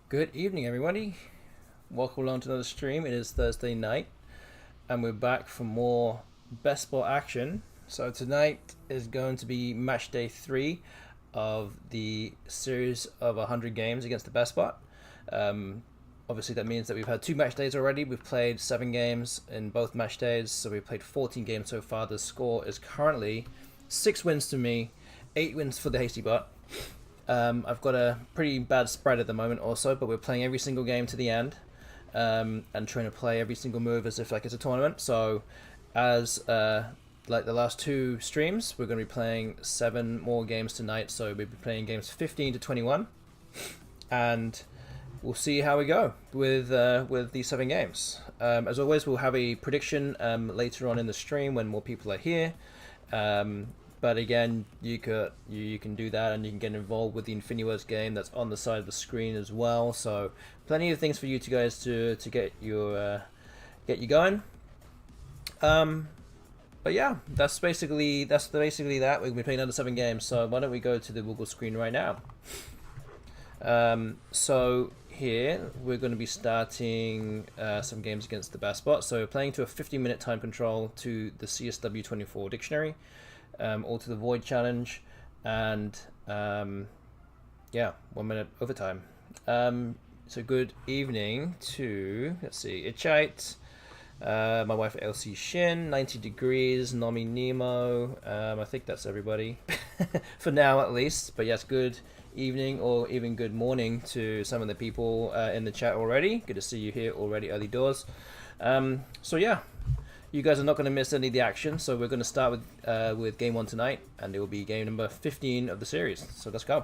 Good evening, everybody. Welcome along to another stream. It is Thursday night, and we're back for more best ball action. So tonight is going to be match day 3 of the series of 100 games against the best bot. Obviously, that means that we've had 2 match days already. We've played 7 games in both match days, so we've played 14 games so far. The score is currently 6 wins to me, 8 wins for the Hasty Bot. I've got a pretty bad spread at the moment also, but we're playing every single game to the end, and trying to play every single move as if like it's a tournament. So as like the last 2 streams, we're going to be playing 7 more games tonight, so we'll be playing games 15 to 21, and we'll see how we go with these 7 games. As always, we'll have a prediction later on in the stream when more people are here. But again, you can do that, and you can get involved with the FINIWORDS game that's on the side of the screen as well. So plenty of things for you guys to get you going. But yeah, that's basically that. We're gonna be playing another 7 games. So why don't we go to the Woogles screen right now? So here we're going to be starting some games against the best bot. So we're playing to a 50-minute time control to the CSW24 dictionary. All to the void challenge, and yeah, 1 minute overtime. So good evening to, let's see, Ichite, my wife LC Shin, 90 degrees, Nomi Nemo. I think that's everybody for now at least. But yes, good evening or even good morning to some of the people in the chat already. Good to see you here already early doors. So yeah, you guys are not going to miss any of the action, so we're going to start with game 1 tonight, and it will be game number 15 of the series. So let's go.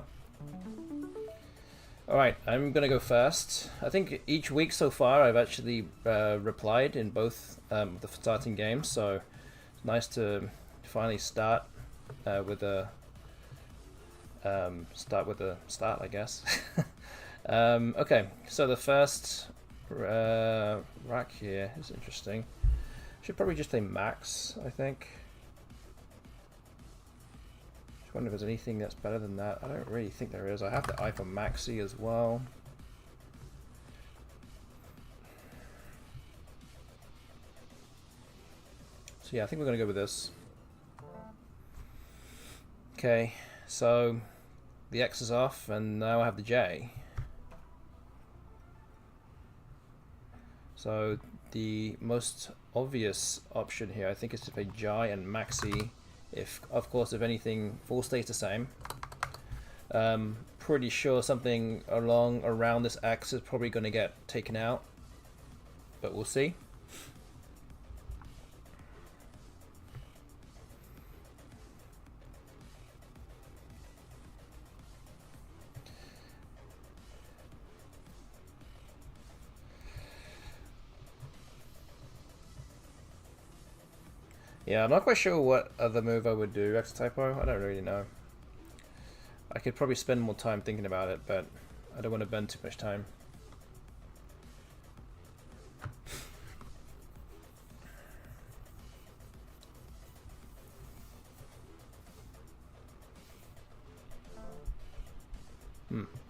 Alright, I'm going to go first. I think each week so far I've actually replied in both the starting games, so it's nice to finally start with a start, I guess. Okay, so the first rack here is interesting. Should probably just play Max, I think. Just wonder if there's anything that's better than that. I don't really think there is. I have the eye for Maxi as well. So yeah, I think we're going to go with this. Okay, so the X is off, and now I have the J. So the most obvious option here, I think, is to play Jai and Maxi. If, of course, if anything, full stays the same. Pretty sure something around this X is probably going to get taken out, but we'll see. Yeah, I'm not quite sure what other move I would do. X typo? I don't really know. I could probably spend more time thinking about it, but I don't want to burn too much time.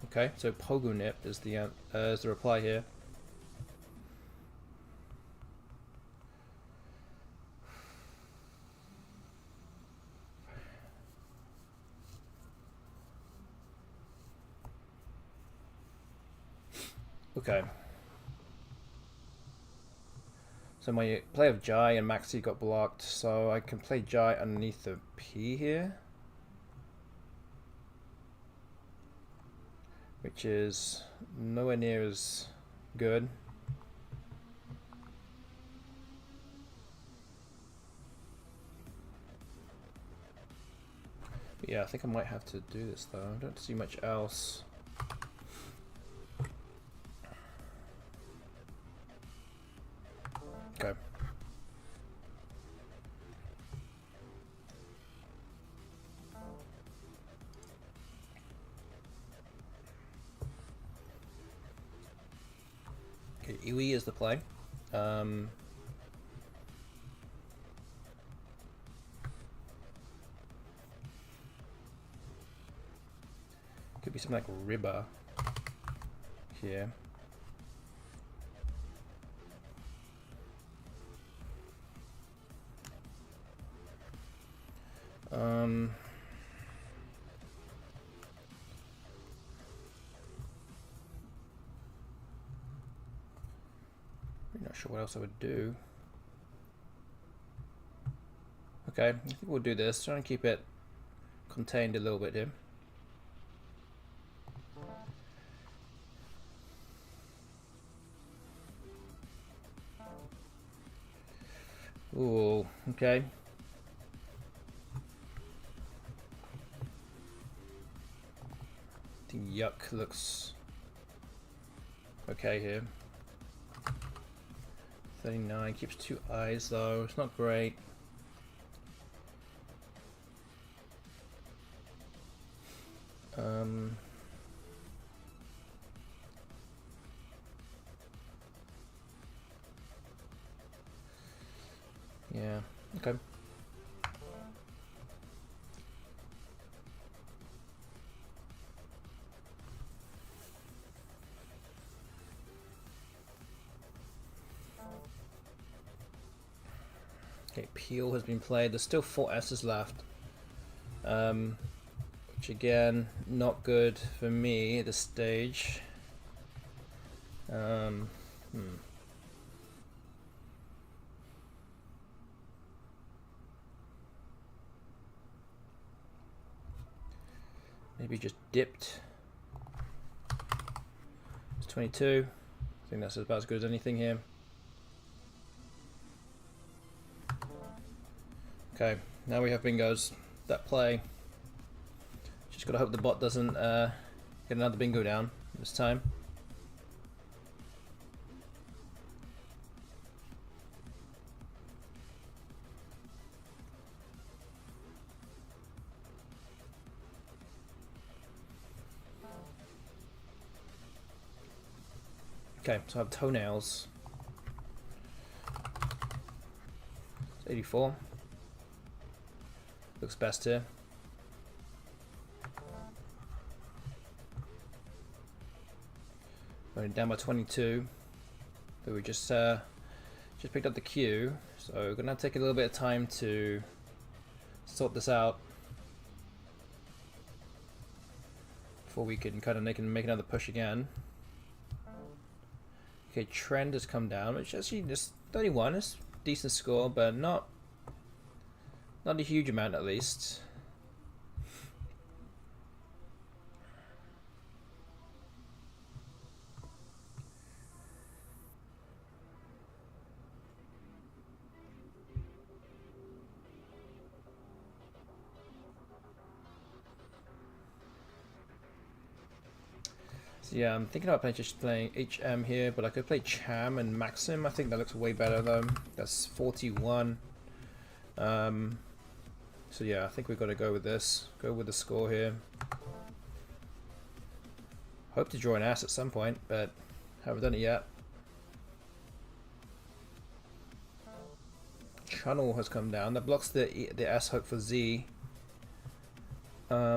Okay, so Pogunip is the reply here. Okay. So my play of Jai and Maxi got blocked, so I can play Jai underneath the P here, which is nowhere near as good. But yeah, I think I might have to do this though. I don't see much else. Okay. Okay, Iwi is the play. Could be something like Ribba here. I'm not sure what else I would do. Okay, I think we'll do this. Try and keep it contained a little bit here. Ooh, okay. The yuck looks okay here. 39 keeps 2 eyes though. It's not great. Yeah, okay. Okay, Peel has been played. There's still 4 S's left. Which again, not good for me at this stage. Maybe just dipped. It's 22. I think that's about as good as anything here. Okay, now we have bingos that play. Just gotta hope the bot doesn't get another bingo down this time. Okay, so I have toenails. It's 84. Looks best here. Going down by 22. But we just picked up the queue, so we're gonna take a little bit of time to sort this out before we can kind of make another push again. Okay, trend has come down, which actually just 31 is a decent score, but not a huge amount at least. So yeah, I'm thinking about just playing HM here, but I could play Cham and Maxim. I think that looks way better though. That's 41. So yeah, I think we've got to go with this. Go with the score here. Hope to draw an ass at some point, but haven't done it yet. Channel has come down. That blocks the S hook for Z. What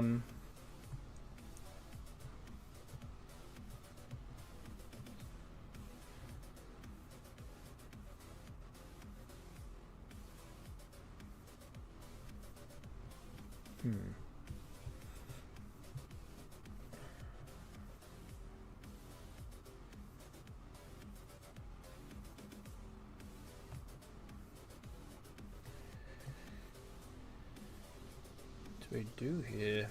do we do here?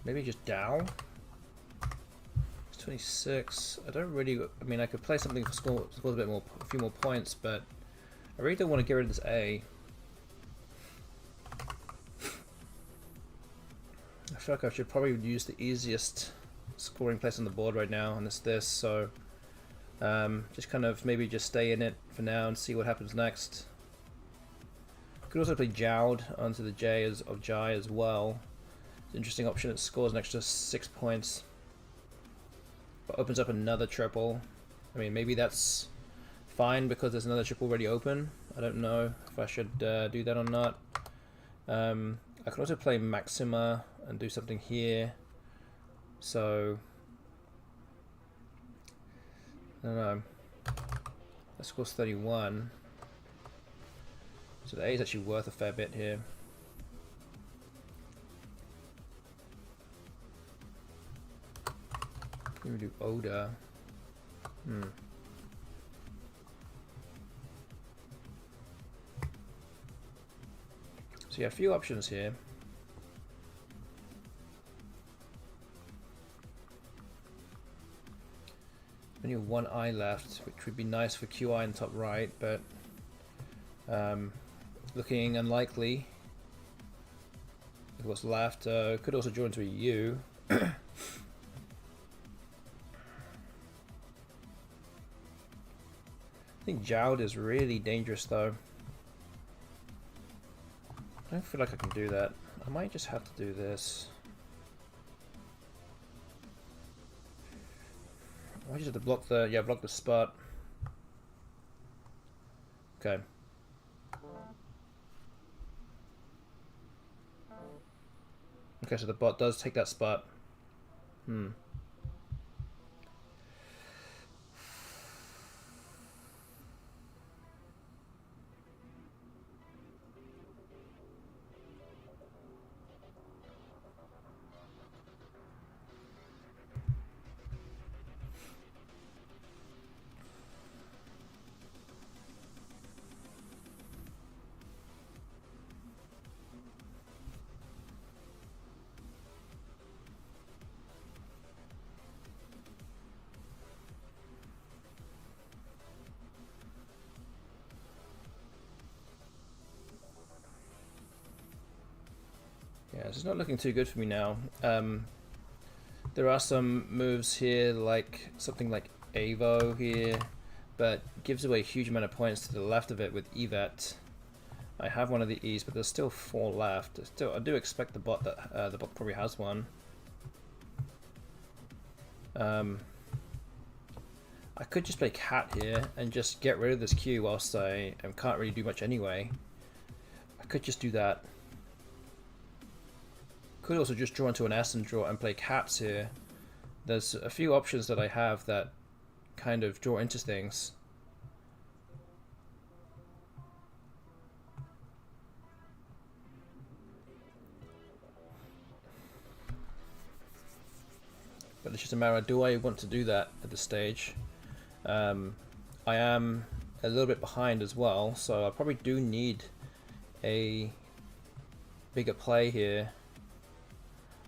Maybe just Dow. It's 26. I don't really. I mean, I could play something for score a bit more, a few more points, but I really don't want to get rid of this A. I feel like I should probably use the easiest scoring place on the board right now, and it's this. So just kind of maybe just stay in it for now and see what happens next. Could also play Jowd onto the J of Jai as well. It's an interesting option. It scores an extra 6 points, but opens up another triple. I mean, maybe that's fine because there's another triple already open. I don't know if I should do that or not. I could also play Maxima and do something here. So I don't know. That scores 31. So the A is actually worth a fair bit here. Maybe do Oda. So yeah, a few options here. Only one eye left, which would be nice for QI in top right, but looking unlikely. What's left could also draw into a U. I think Jowd is really dangerous though. I don't feel like I can do that. I might just have to do this. I just have to block the block the spot. Okay. Okay, so the bot does take that spot. Yeah, this is not looking too good for me now. There are some moves here, like something like Avo here, but gives away a huge amount of points to the left of it with Yvette. I have one of the E's, but there's still 4 left. I do expect the bot that the bot probably has one. I could just play Cat here and just get rid of this Q whilst I can't really do much anyway. I could just do that. Could also just draw into an S and play Cats here. There's a few options that I have that kind of draw into things. But it's just a matter of, do I want to do that at this stage? I am a little bit behind as well, so I probably do need a bigger play here.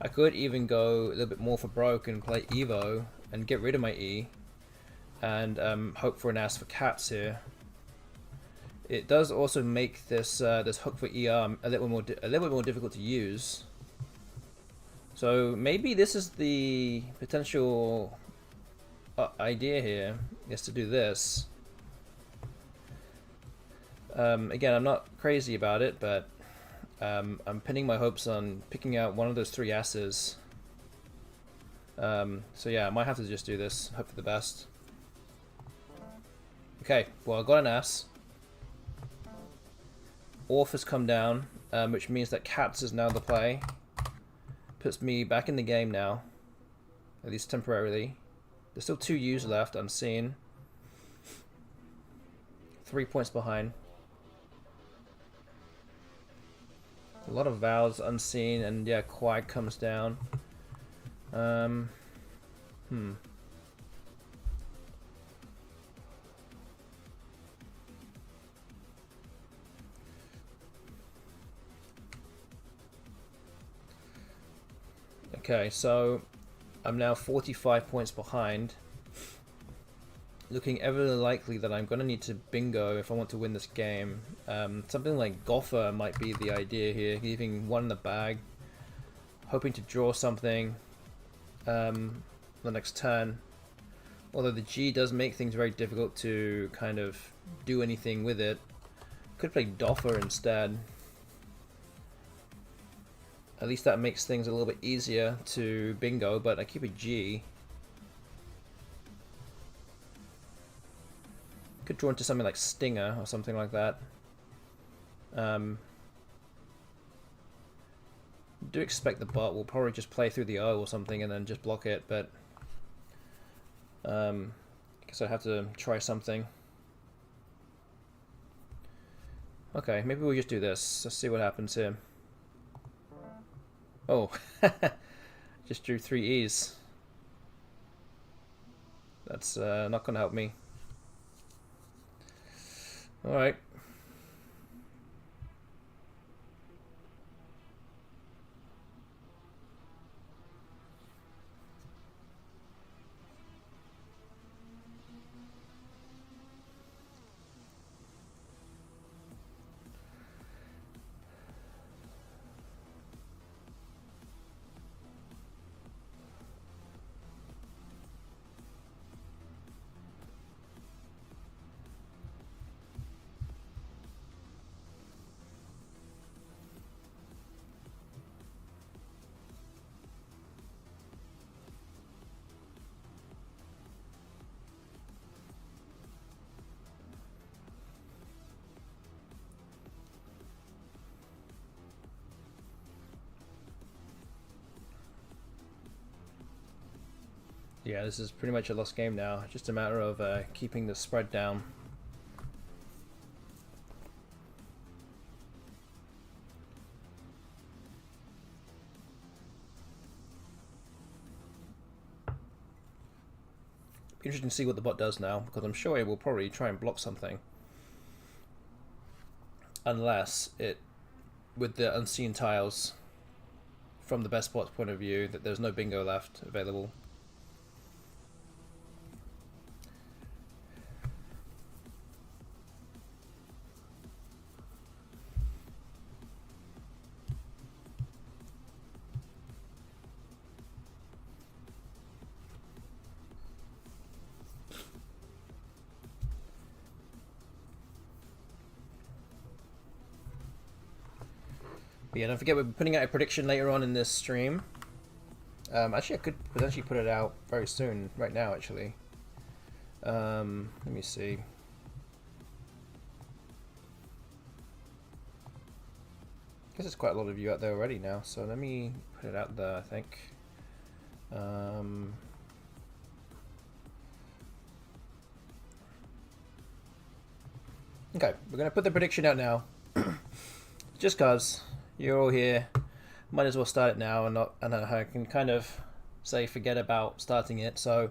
I could even go a little bit more for broke and play Evo and get rid of my E and hope for an As for Cats here. It does also make this this hook for ER a little bit more difficult to use. So maybe this is the potential idea here, is to do this. Again, I'm not crazy about it, but I'm pinning my hopes on picking out one of those 3 asses. So yeah, I might have to just do this, hope for the best. Okay, well, I got an ass. Orf has come down, which means that Cats is now the play. Puts me back in the game now, at least temporarily. There's still 2 U's left, unseen. 3 points behind. A lot of vows unseen, and yeah, Quag comes down. Okay, so I'm now 45 points behind. Looking ever likely that I'm going to need to bingo if I want to win this game. Something like Goffer might be the idea here, leaving 1 in the bag, hoping to draw something. the next turn. Although the G does make things very difficult to kind of do anything with it. Could play Doffer instead. At least that makes things a little bit easier to bingo, but I keep a G. Could draw into something like Stinger or something like that. Do expect the bot will probably just play through the O or something and then just block it, but I guess I have to try something. Okay, maybe we'll just do this. Let's see what happens here. Oh, just drew 3 E's. That's not going to help me. Alright. Yeah, this is pretty much a lost game now. Just a matter of keeping the spread down. Be interesting to see what the bot does now, because I'm sure it will probably try and block something. Unless it, with the unseen tiles, from the best bot's point of view, that there's no bingo left available. But yeah, don't forget we're putting out a prediction later on in this stream. Actually, I could potentially put it out very soon, right now actually. Let me see. I guess there's quite a lot of you out there already now, so let me put it out there, I think. Okay, we're going to put the prediction out now. Just cause you're all here, might as well start it now, and I can kind of say forget about starting it. So,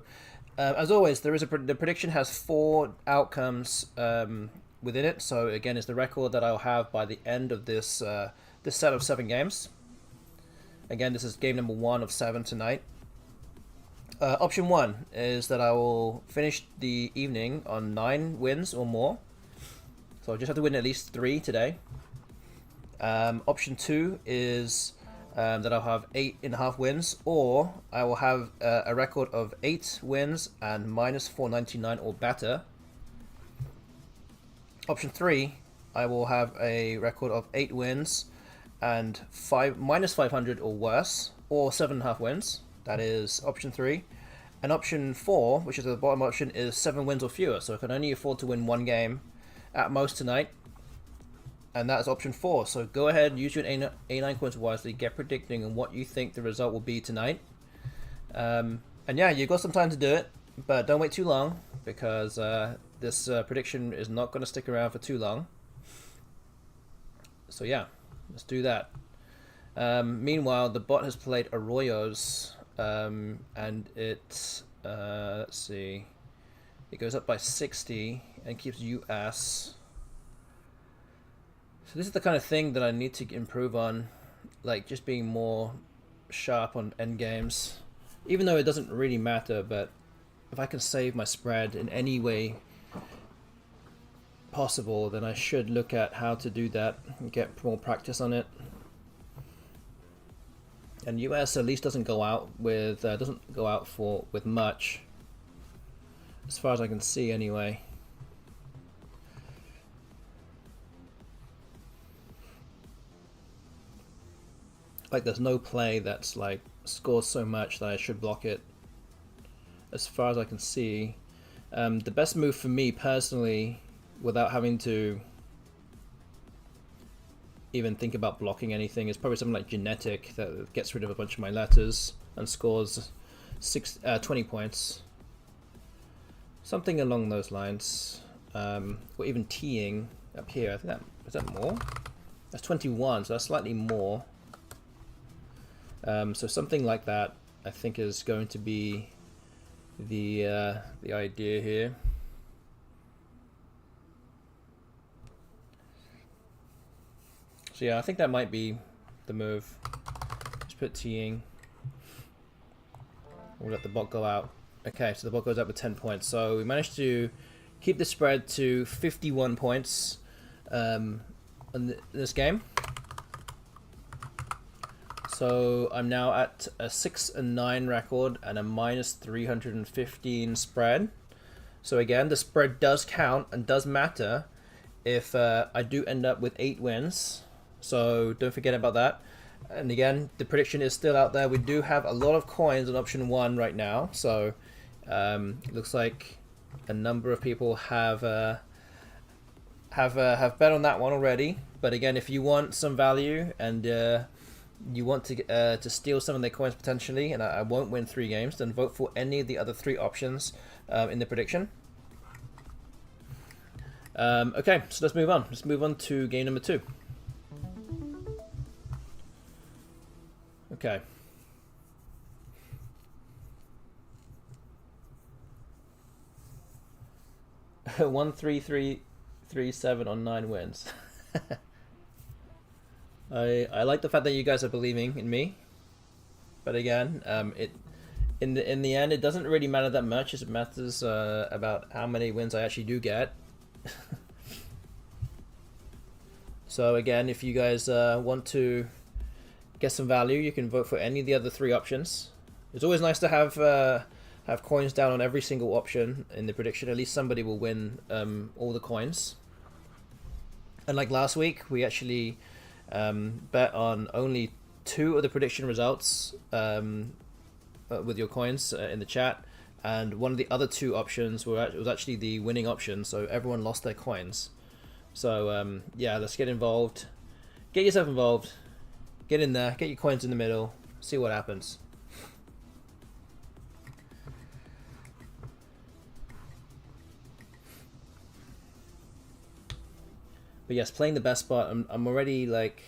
as always, there is the prediction has 4 outcomes within it. So again, it's the record that I'll have by the end of this this set of 7 games. Again, this is game number 1 of 7 tonight. Option 1 is that I will finish the evening on 9 wins or more. So I just have to win at least 3 today. Option 2 is that I'll have 8.5 wins, or I will have a record of 8 wins and minus 499 or better. Option 3, I will have a record of 8 wins and minus 500 or worse, or 7.5 wins. That is option 3. And option 4, which is the bottom option, is 7 wins or fewer. So I can only afford to win 1 game at most tonight. And that is option 4. So go ahead, use your A9 coins wisely, get predicting on what you think the result will be tonight. And yeah, you've got some time to do it, but don't wait too long, because this prediction is not going to stick around for too long. So yeah, let's do that. Meanwhile, the bot has played Arroyos, and it, let's see, it goes up by 60 and keeps US. So this is the kind of thing that I need to improve on, like just being more sharp on end games. Even though it doesn't really matter, but if I can save my spread in any way possible, then I should look at how to do that and get more practice on it. And US at least doesn't go out with with much, as far as I can see anyway. Like there's no play that's like scores so much that I should block it, as far as I can see. The best move for me personally, without having to even think about blocking anything, is probably something like genetic that gets rid of a bunch of my letters and scores 20 points. Something along those lines. Or even teeing up here. I think is that more? That's 21, so that's slightly more. So something like that I think is going to be the idea here. So yeah, I think that might be the move. Just put teeing. We'll let the bot go out. Okay, so the bot goes up with 10 points. So we managed to keep the spread to 51 points in this game. So I'm now at a 6-9 record and a minus 315 spread. So again, the spread does count and does matter if I do end up with 8 wins. So don't forget about that. And again, the prediction is still out there. We do have a lot of coins on option 1 right now. So it looks like a number of people have bet on that one already. But again, if you want some value and you want to steal some of their coins potentially, and I won't win 3 games, then vote for any of the other 3 options in the prediction. Okay, so let's move on. Let's move on to game number 2. Okay. One, 3, 3, 3, 7 on 9 wins. I like the fact that you guys are believing in me, but again, in the end, it doesn't really matter that much. It matters about how many wins I actually do get. So again, if you guys want to get some value, you can vote for any of the other 3 options. It's always nice to have coins down on every single option in the prediction. At least somebody will win all the coins. And like last week, we actually bet on only 2 of the prediction results with your coins in the chat, and one of the other 2 options was actually the winning option, so everyone lost their coins. So yeah, let's get involved. Get yourself involved. Get in there. Get your coins in the middle. See what happens. But yes, playing the best spot, I'm already like,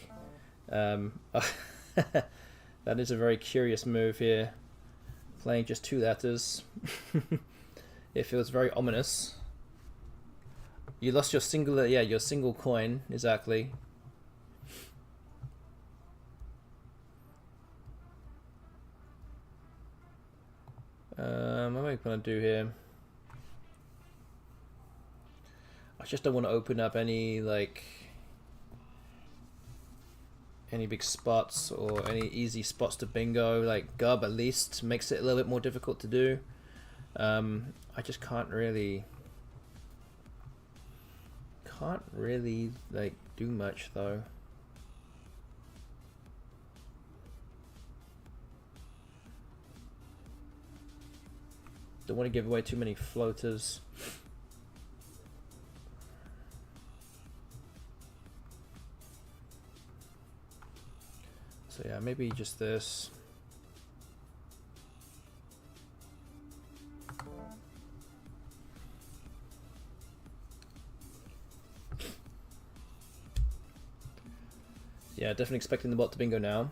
that is a very curious move here. Playing just 2 letters. It feels very ominous. You lost your single, yeah, your single coin, exactly. What am I gonna do here? I just don't want to open up any big spots or any easy spots to bingo. Like Gub at least makes it a little bit more difficult to do. I just can't really like do much though. Don't want to give away too many floaters. So yeah, maybe just this. Yeah, definitely expecting the bot to bingo now.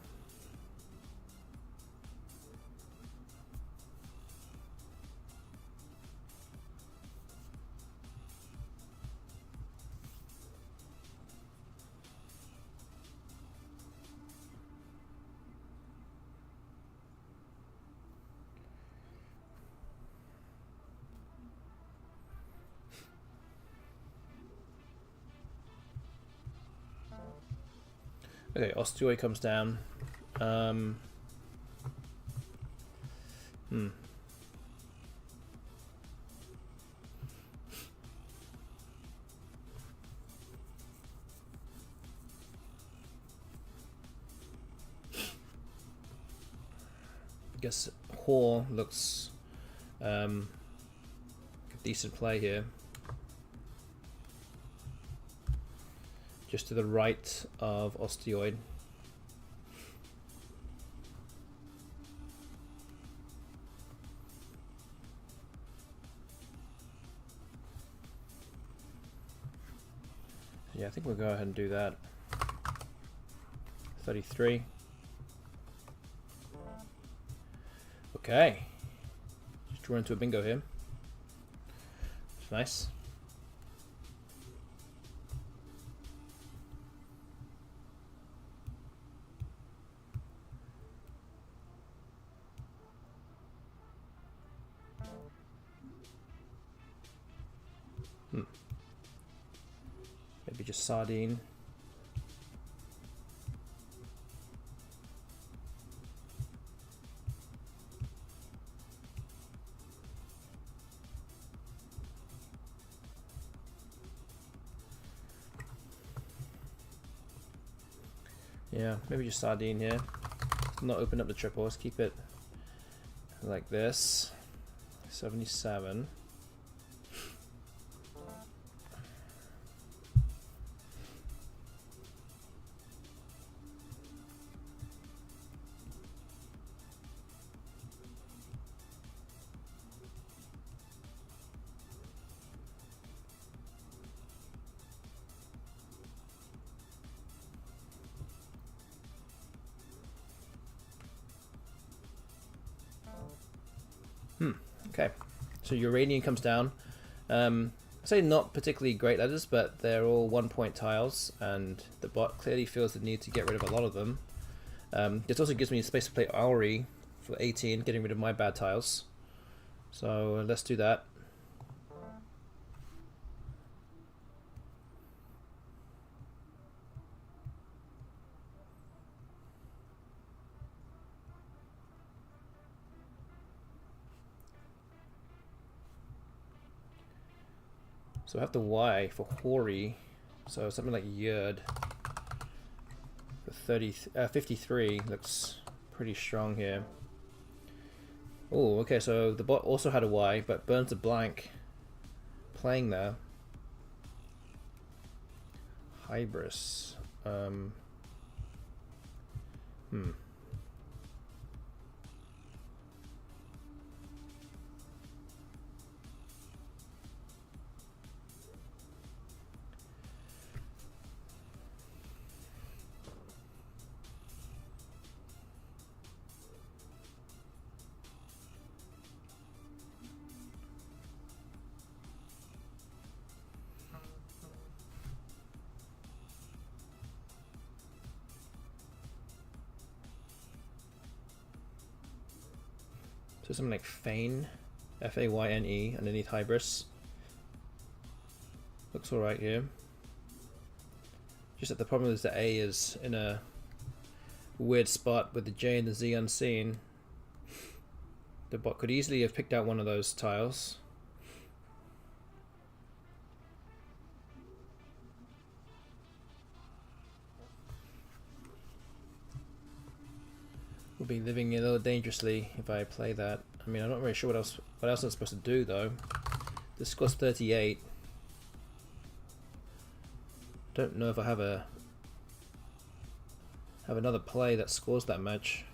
Okay, Ostjoy comes down. Guess whore looks a decent play here. Just to the right of osteoid. Yeah, I think we'll go ahead and do that. 33. Okay. Just draw into a bingo here. It's nice. Maybe just sardine. Yeah, maybe just sardine here. Not open up the triple, let's keep it like this. 77. Okay, so uranium comes down. I say not particularly great letters, but they're all 1 point tiles, and the bot clearly feels the need to get rid of a lot of them. This also gives me space to play Auri for 18, getting rid of my bad tiles. So let's do that. So I have the Y for Hori, so something like Yerd. For 53 looks pretty strong here. Oh, okay, so the bot also had a Y, but burns a blank playing there. Hybris. So something like Fayne, F-A-Y-N-E, underneath Hybris. Looks alright here. Just that the problem is that A is in a weird spot with the J and the Z unseen. The bot could easily have picked out one of those tiles. We'll be living a little dangerously if I play that. I mean, I'm not really sure what else I'm supposed to do though. This scores 38. Don't know if I have another play that scores that much.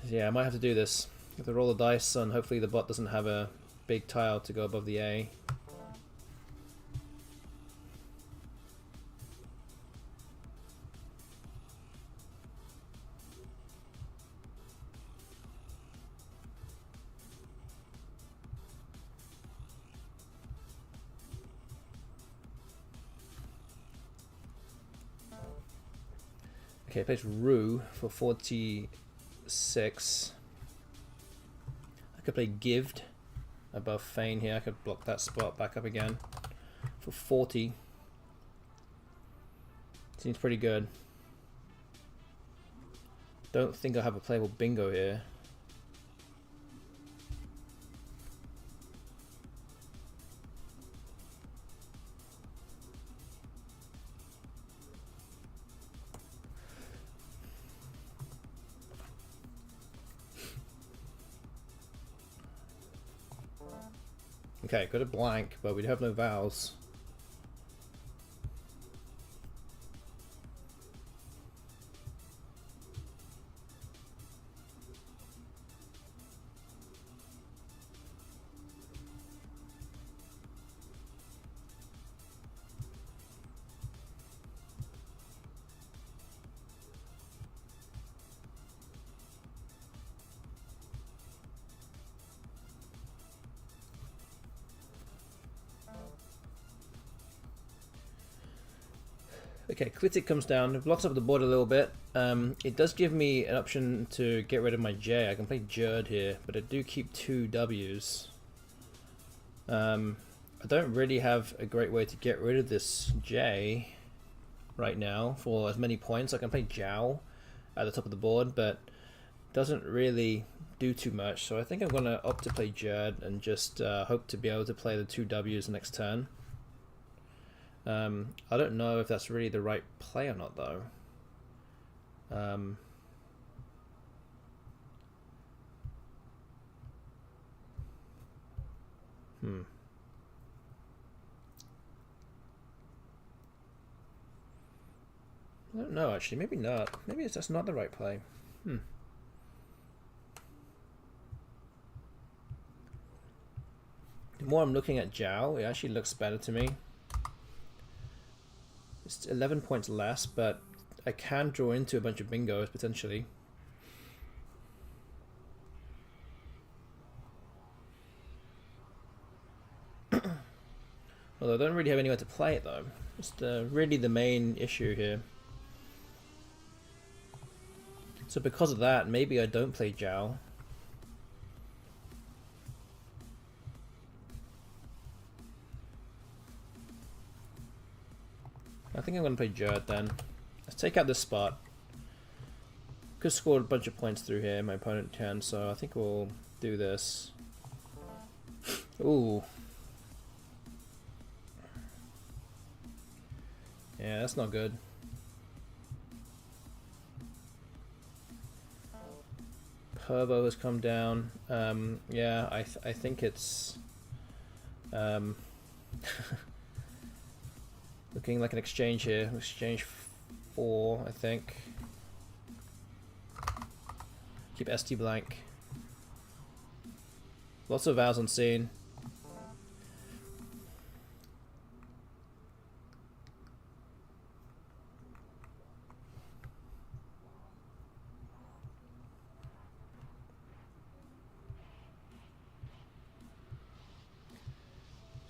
Yeah, I might have to do this. I have to roll the dice, and hopefully the bot doesn't have a big tile to go above the A. Okay, plays Rue for 46. I could play Gived above Fayne here. I could block that spot back up again for 40. Seems pretty good. Don't think I have a playable bingo here. Okay, got a blank, but we have no vowels. Okay, critic comes down, it blocks up the board a little bit. It does give me an option to get rid of my J. I can play Jerd here, but I do keep 2 W's. I don't really have a great way to get rid of this J right now for as many points. I can play Jow at the top of the board, but doesn't really do too much. So I think I'm going to opt to play Jerd and just hope to be able to play the 2 W's next turn. I don't know if that's really the right play or not, though. I don't know, actually. Maybe not. Maybe that's not the right play. The more I'm looking at Jow, it actually looks better to me. It's 11 points less, but I can draw into a bunch of bingos potentially. Although I don't really have anywhere to play it though. It's really the main issue here. So because of that, maybe I don't play Jow. I think I'm going to play Jerd then. Let's take out this spot. Could score a bunch of points through here, my opponent can, so I think we'll do this. Ooh. Yeah, that's not good. Pervo has come down. Yeah, I think it's looking like an exchange here. Exchange 4, I think. Keep ST blank. Lots of vowels on scene.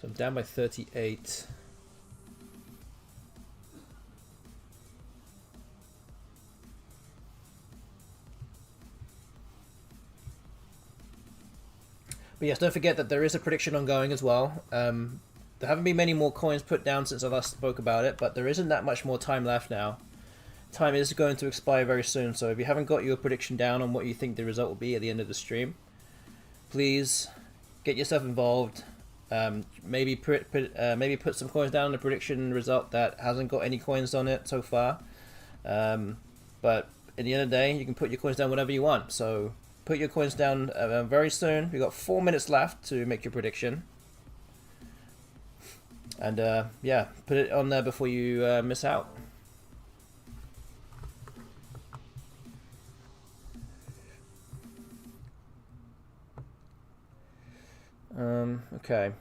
So I'm down by 38. But yes, don't forget that there is a prediction ongoing as well. There haven't been many more coins put down since I last spoke about it, but there isn't that much more time left now. Time is going to expire very soon, so if you haven't got your prediction down on what you think the result will be at the end of the stream, please get yourself involved. Maybe put some coins down on the prediction result that hasn't got any coins on it so far. But at the end of the day, you can put your coins down whenever you want. So put your coins down very soon. We've got 4 minutes left to make your prediction. And yeah, put it on there before you miss out. Okay.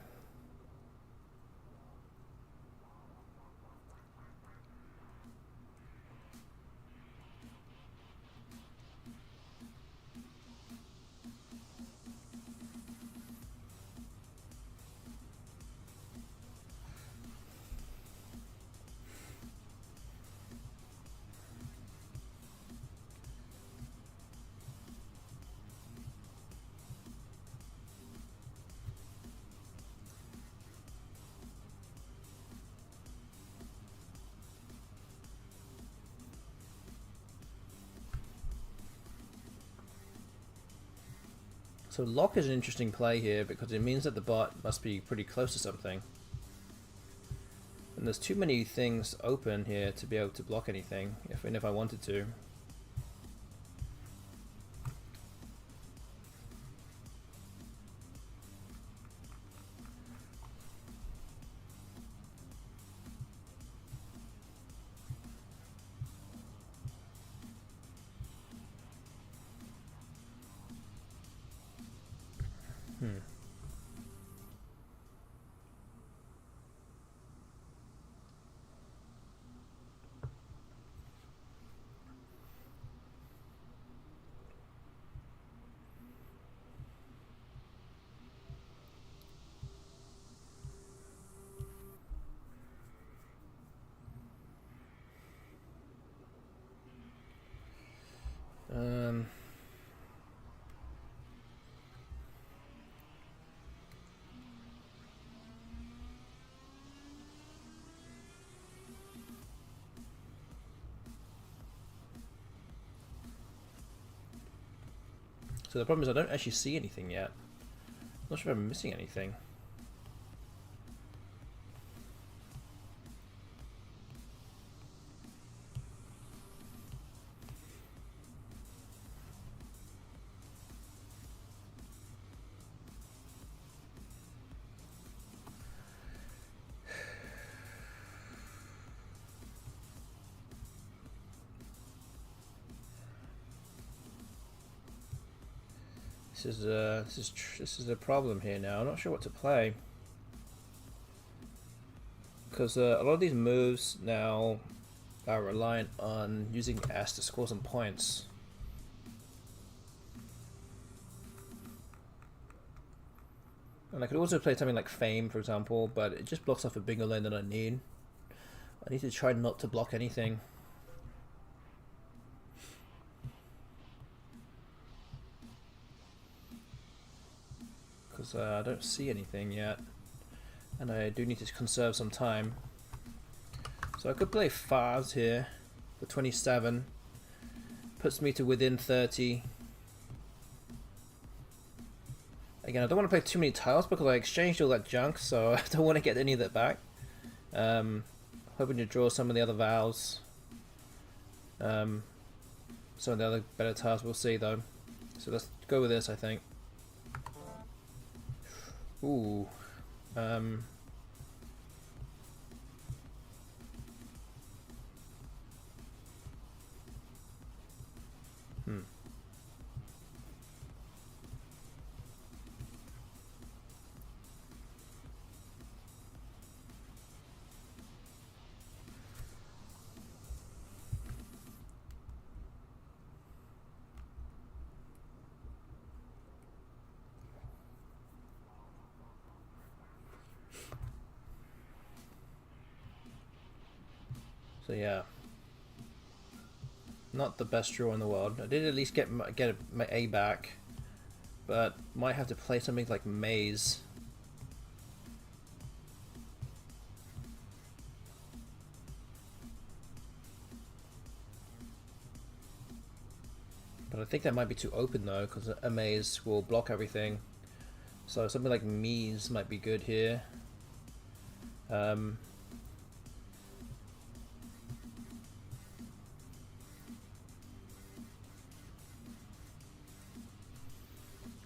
So lock is an interesting play here because it means that the bot must be pretty close to something. And there's too many things open here to be able to block anything, even if I wanted to. So the problem is I don't actually see anything yet. I'm not sure if I'm missing anything. This is a problem here now. I'm not sure what to play because a lot of these moves now are reliant on using S to score some points. And I could also play something like Fame, for example, but it just blocks off a bigger lane than I need. I need to try not to block anything. Because I don't see anything yet, and I do need to conserve some time. So I could play Fars here for 27, puts me to within 30. Again, I don't want to play too many tiles because I exchanged all that junk, so I don't want to get any of that back. Hoping to draw some of the other vows. Some of the other better tiles we'll see though. So let's go with this, I think. Ooh. So yeah, not the best draw in the world. I did at least get my A back, but might have to play something like Maze. But I think that might be too open though, because a Maze will block everything. So something like Maze might be good here.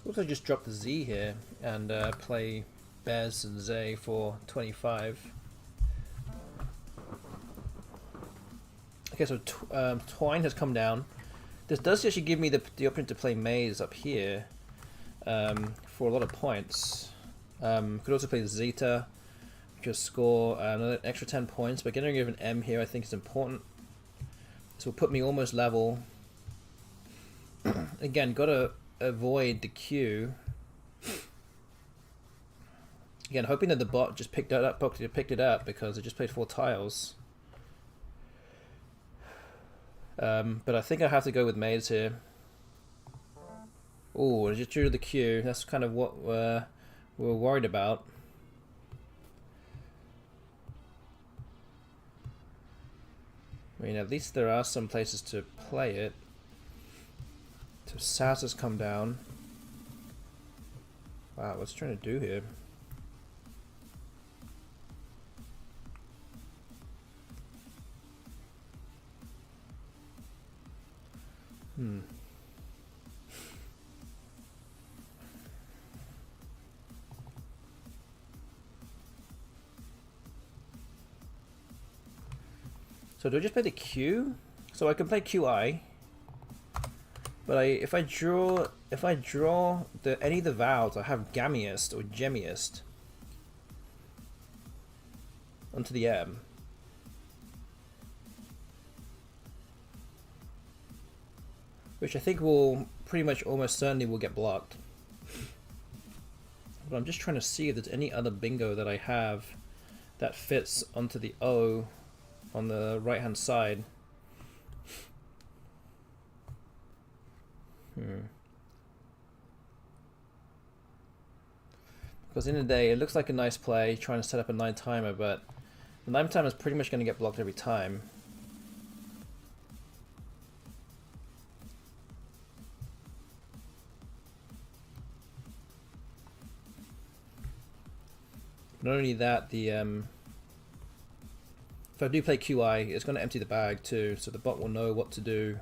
Also just drop the Z here and play Bez and Zay for 25. Okay, so Twine has come down. This does actually give me the option to play Maze up here for a lot of points. Could also play Zeta, which will score another extra 10 points, but getting rid of an M here I think is important. This will put me almost level. Again, gotta avoid the Q. Again, hoping that the bot just picked it up because it just played 4 tiles. But I think I have to go with Maze here. Oh, I just drew the Q. That's kind of what we're worried about. I mean, at least there are some places to play it. So Saz has come down. Wow, what's it trying to do here? So do I just play the Q? So I can play QI, but if I draw any of the vowels, I have gammiest or gemmiest onto the M. Which I think will pretty much almost certainly will get blocked. But I'm just trying to see if there's any other bingo that I have that fits onto the O on the right hand side. Because in the day it looks like a nice play trying to set up a 9 timer, but the 9 timer is pretty much going to get blocked every time. Not only that, the if I do play QI, it's going to empty the bag too, so the bot will know what to do.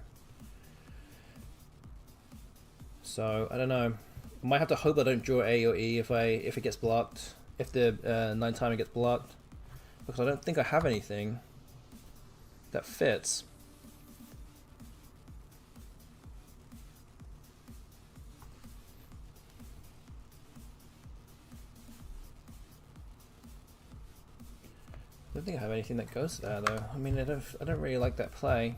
So I don't know. I might have to hope I don't draw A or E if it gets blocked, if the 9 timer gets blocked, because I don't think I have anything that fits. I don't think I have anything that goes there though. I mean, I don't really like that play.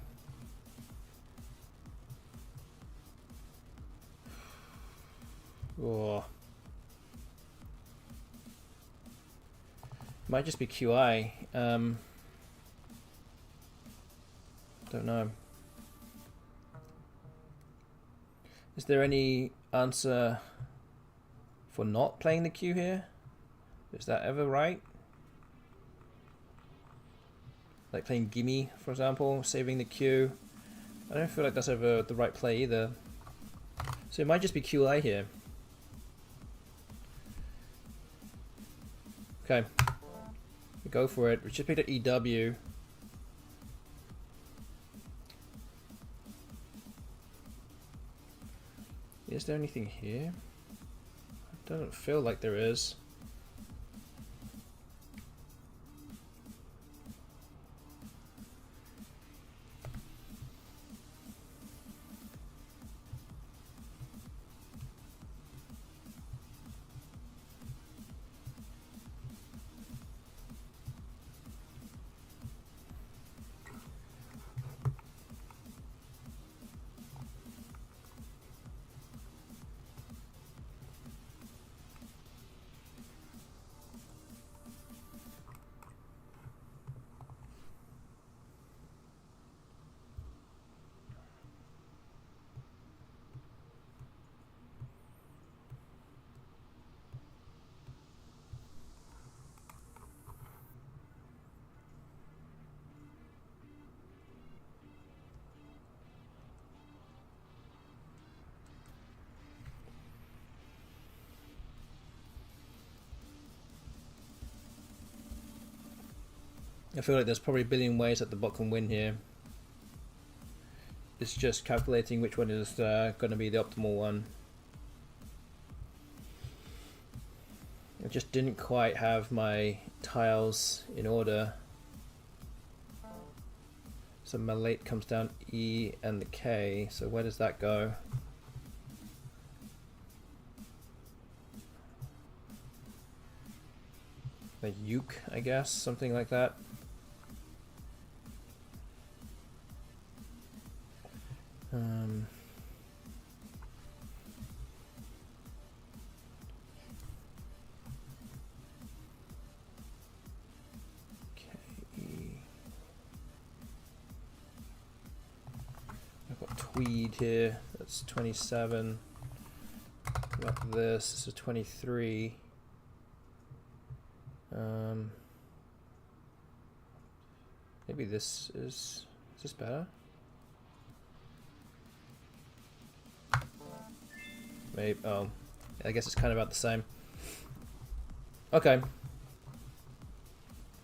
Oh. Might just be QI. Don't know. Is there any answer for not playing the Q here? Is that ever right? Like playing gimme, for example, saving the Q. I don't feel like that's ever the right play either. So it might just be QI here. Okay, go for it. We just picked an EW. Is there anything here? It doesn't feel like there is. I feel like there's probably a billion ways that the bot can win here. It's just calculating which one is going to be the optimal one. I just didn't quite have my tiles in order. So my late comes down E and the K, so where does that go? The uke, I guess, something like that. I've got tweed here, that's 27. Got this is 23. Maybe this is this better? Maybe, oh, I guess it's kind of about the same. Okay.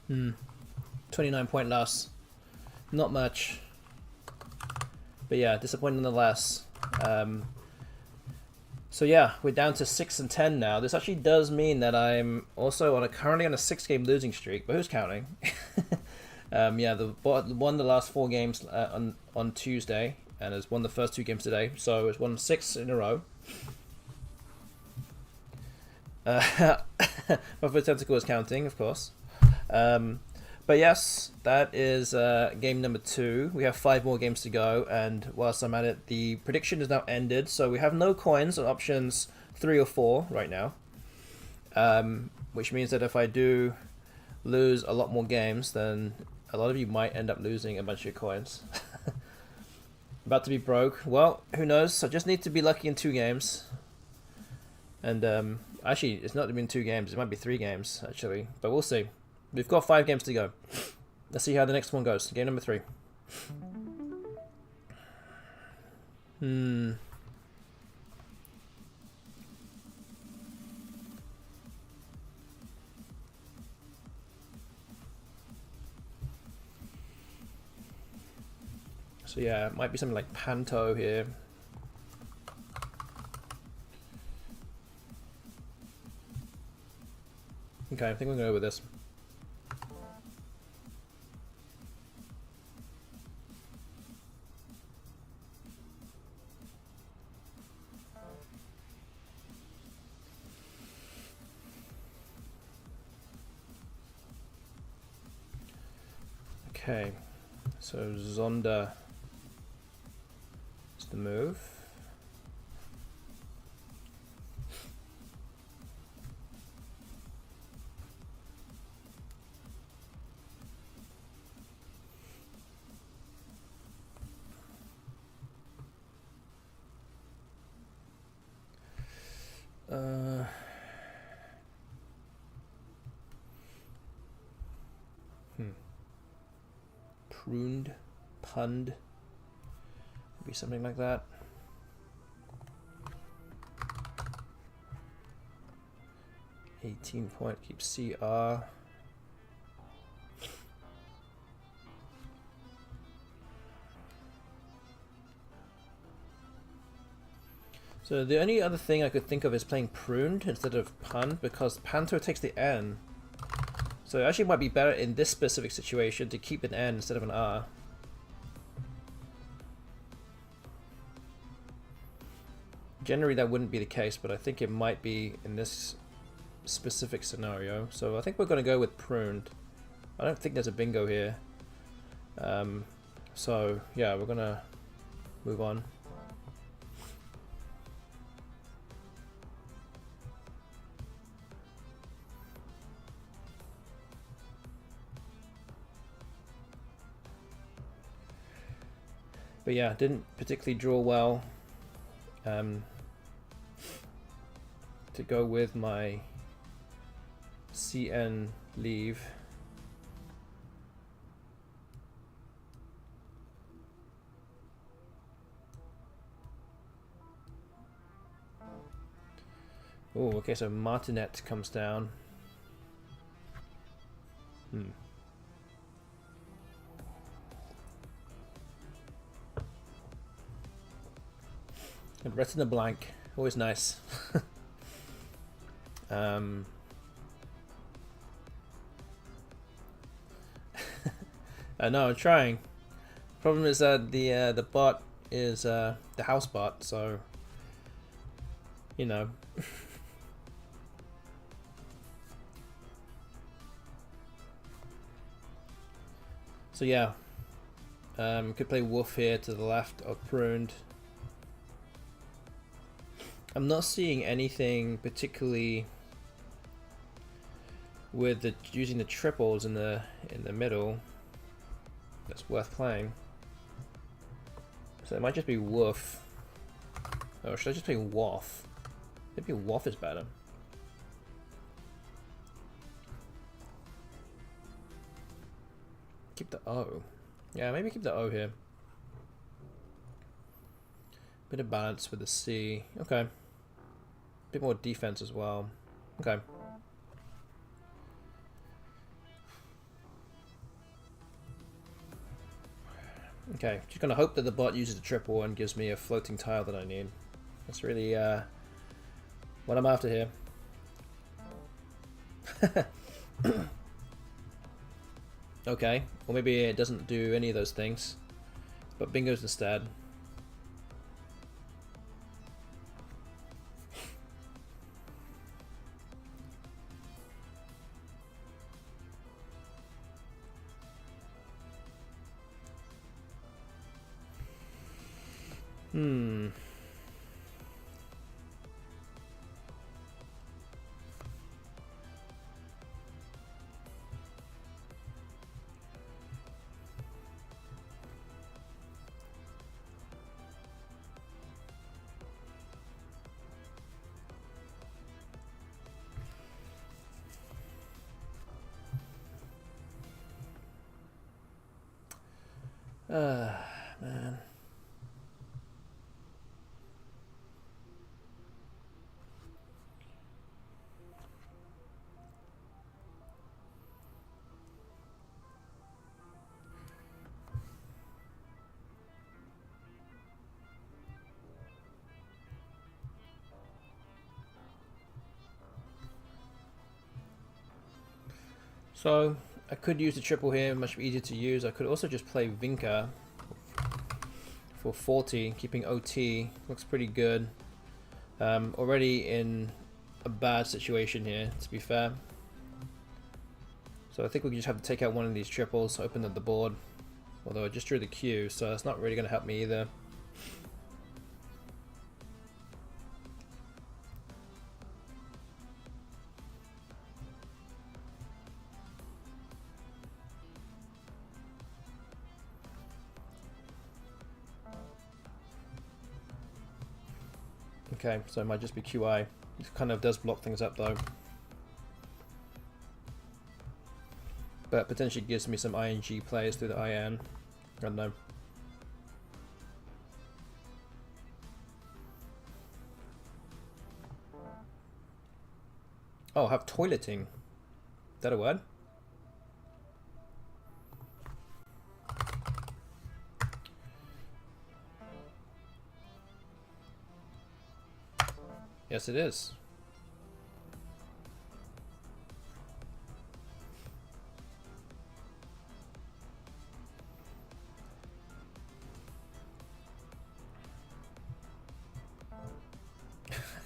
29-point loss. Not much. But yeah, disappointing nonetheless. So yeah, we're down to 6 and 10 now. This actually does mean that I'm also currently on a 6-game losing streak, but who's counting? Yeah, the bot won the last 4 games on Tuesday, and has won the first 2 games today, so it's won 6 in a row. Buffalo Tentacle is counting, of course. But yes, that is game number 2. We have 5 more games to go, and whilst I'm at it, the prediction is now ended, so we have no coins on options 3 or 4 right now. Which means that if I do lose a lot more games, then a lot of you might end up losing a bunch of your coins. About to be broke. Well, who knows? I just need to be lucky in 2 games. And actually, it's not even 2 games. It might be 3 games, actually. But we'll see. We've got 5 games to go. Let's see how the next one goes. Game number 3. So yeah, it might be something like Panto here. Okay, I think we're going to go with this. Okay, so Zonda is the move. Pruned, punned, maybe something like that. .18 keeps CR. So the only other thing I could think of is playing pruned instead of punned, because Panto takes the N. So it actually might be better in this specific situation to keep an N instead of an R. Generally that wouldn't be the case, but I think it might be in this specific scenario. So I think we're going to go with pruned. I don't think there's a bingo here. So yeah, we're going to move on. But yeah, didn't particularly draw well to go with my CN leave. Oh, okay, so Martinet comes down. And retina blank, always nice. I know, I'm trying. Problem is that the bot is the house bot, so you know. So yeah, could play wolf here to the left of pruned. I'm not seeing anything particularly with using the triples in the middle that's worth playing. So it might just be woof. Or should I just play waff? Maybe waff is better. Keep the O. Yeah, maybe keep the O here. Bit of balance with the C. Okay. bit more defense as well. Okay. Okay, just gonna hope that the bot uses a triple and gives me a floating tile that I need. That's really what I'm after here. Okay, or maybe it doesn't do any of those things, but bingo's instead. Man. So I could use the triple here, much easier to use. I could also just play Vinka for 40, keeping OT. Looks pretty good. Already in a bad situation here, to be fair. So I think we just have to take out one of these triples, open up the board. Although I just drew the Q, so that's not really going to help me either. Okay, so it might just be QI. It kind of does block things up though. But potentially gives me some ING plays through the IN. I don't know. Oh, have toileting. Is that a word? Yes, it is.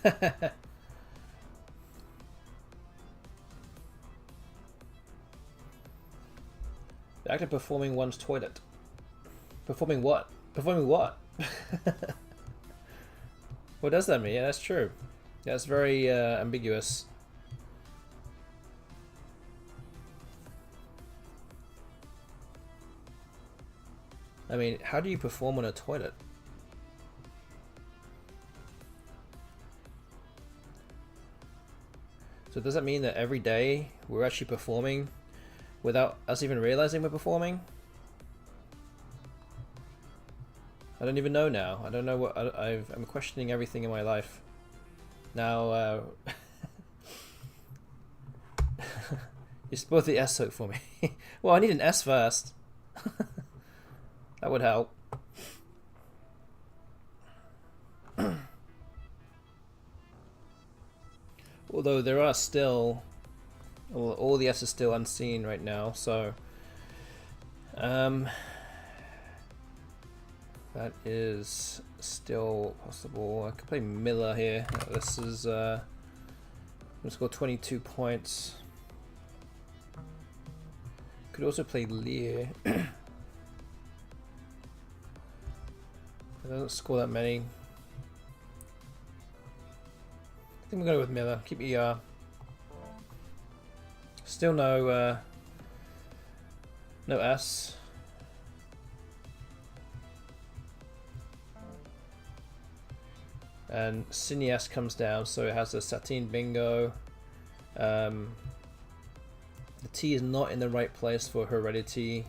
The act of performing one's toilet. Performing what? Performing what? What does that mean? Yeah, that's true. Yeah, it's very ambiguous. I mean, how do you perform on a toilet? So does that mean that every day we're actually performing without us even realizing we're performing? I don't even know now. I don't know what I'm questioning everything in my life. Now, you spoiled the S hook for me. Well, I need an S first. That would help. Although there are still, all the S is still unseen right now, so that is still possible. I could play Miller here. This is let's go 22 points. Could also play Lear. It doesn't score that many. I think we're going to go with Miller. Keep ER. Still no no S. And Cineas comes down, so it has a Satine Bingo. The T is not in the right place for Heredity.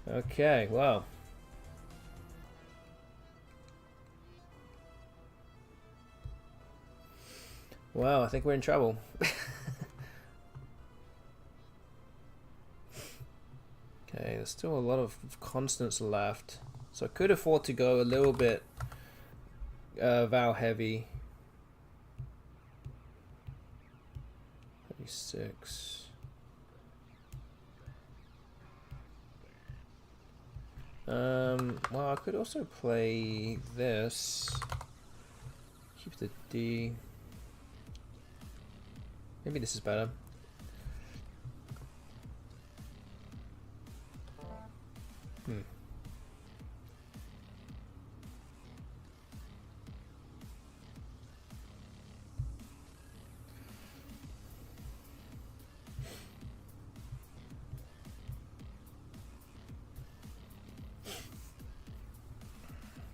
Okay, wow. Wow, I think we're in trouble. Okay, there's still a lot of constants left, so I could afford to go a little bit vowel heavy. 36. Well, I could also play this. Keep the D. Maybe this is better.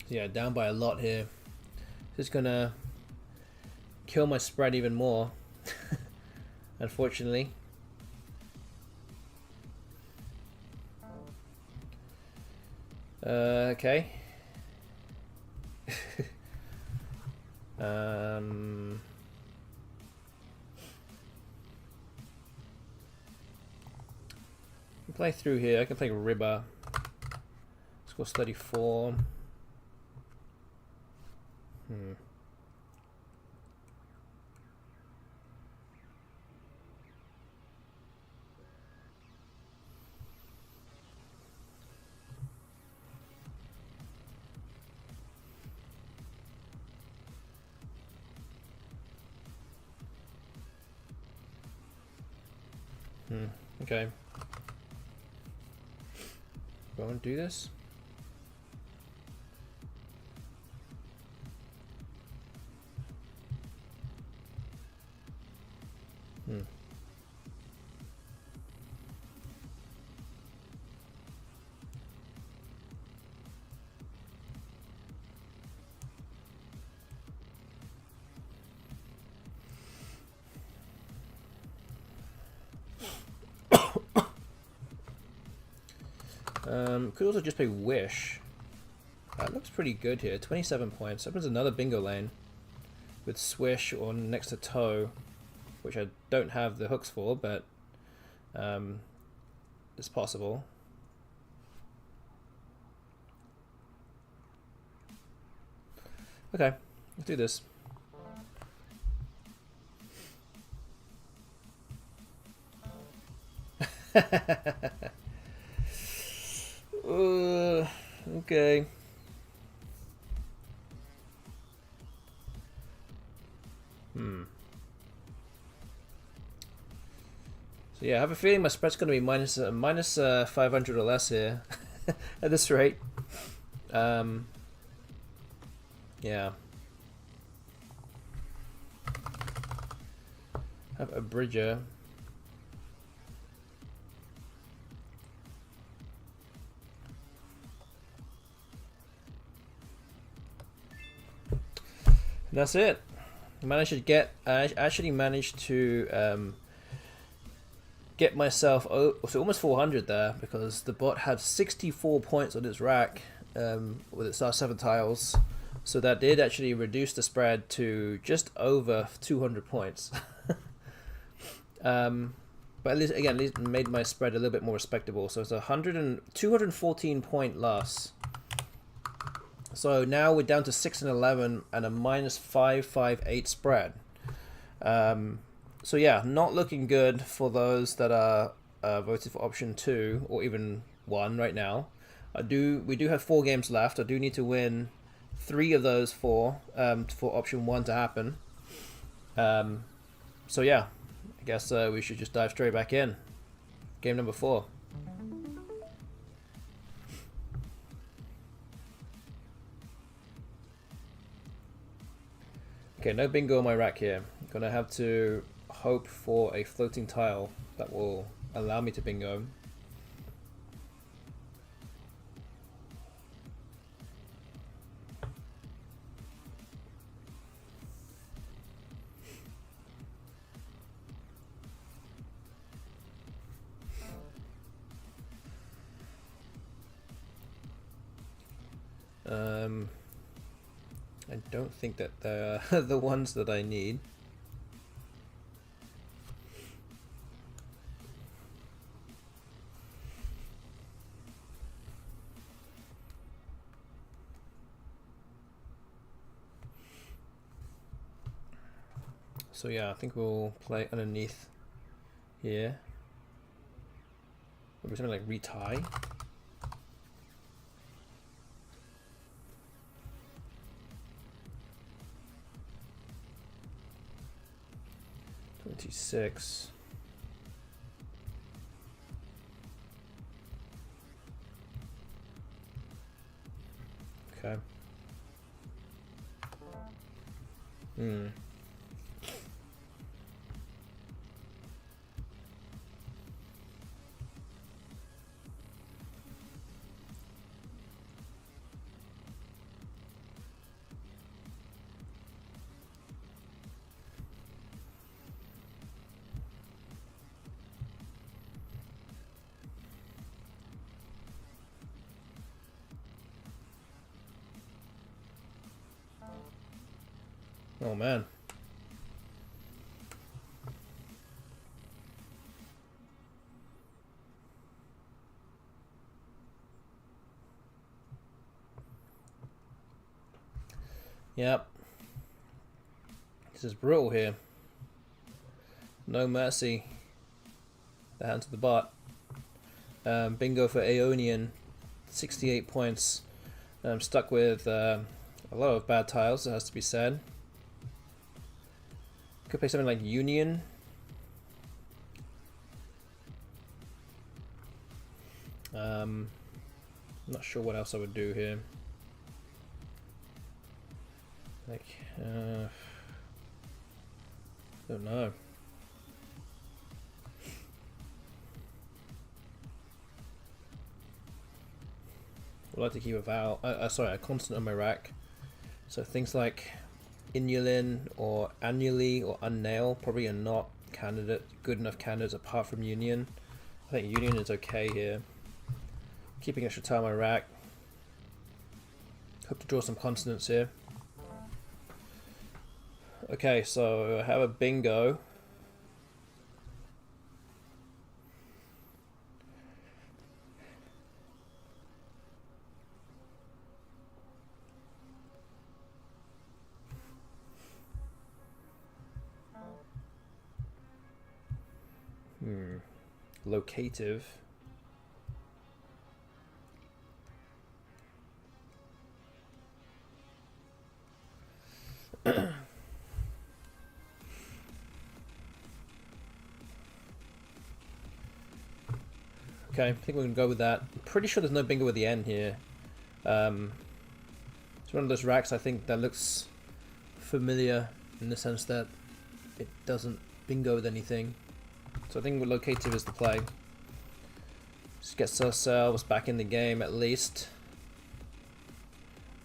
Yeah, down by a lot here. Just gonna kill my spread even more. Unfortunately. Okay. Play through here. I can play Ribba. Scores 34. Okay. Do I want to do this? Could also just play Wish. That looks pretty good here. 27 points. Opens another bingo lane with Swish or next to Toe, which I don't have the hooks for, but it's possible. Okay, let's do this. Okay. So yeah, I have a feeling my spread's going to be minus 500 or less here at this rate. Yeah. Have a bridger. That's it. I actually managed to get myself so almost 400 there, because the bot had 64 points on its rack with its last 7 tiles. So that did actually reduce the spread to just over 200 points. But at least made my spread a little bit more respectable. So it's 214 point loss. So now we're down to 6 and 11 and a minus 558 spread. So yeah, not looking good for those that are voted for option 2 or even 1 right now. We do have 4 games left. I do need to win 3 of those 4 for option 1 to happen. So yeah, I guess we should just dive straight back in. Game number 4. Okay, no bingo on my rack here. I'm gonna have to hope for a floating tile that will allow me to bingo. I don't think that they're the ones that I need. So yeah, I think we'll play underneath here. Maybe something like retie. $26. Okay. Oh man. Yep. This is brutal here. No mercy. The hand to the butt. Bingo for Aeonian. 68 points. I'm stuck with a lot of bad tiles, it has to be said. Could play something like Union. Not sure what else I would do here. Like, don't know. I'd like to keep a vowel. Sorry, a consonant on my rack. So things like inulin or annually or unnail probably are not good enough candidates apart from union. I think union is okay here. Keeping extra tile on my rack. Hope to draw some consonants here. Okay, so I have a bingo. Locative. Okay, I think we're gonna go with that. I'm pretty sure there's no bingo at the end here. It's one of those racks I think that looks familiar in the sense that it doesn't bingo with anything. So I think locative is the play. Just gets ourselves back in the game at least.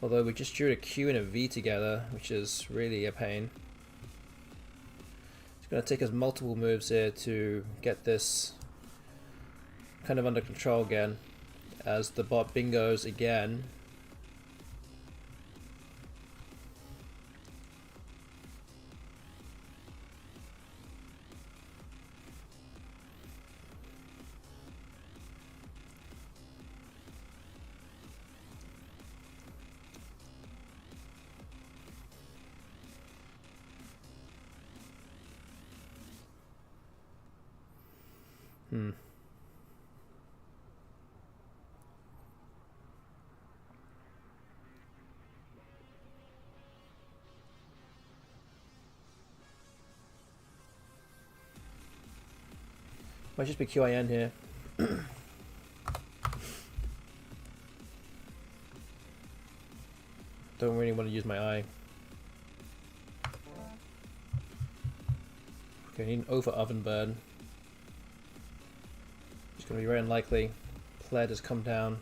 Although we just drew a Q and a V together, which is really a pain. It's going to take us multiple moves here to get this kind of under control again, as the bot bingos again. Might just be QIN here. Don't really want to use my eye. Okay, I need an over oven burn. It's going to be very unlikely. Pled has come down.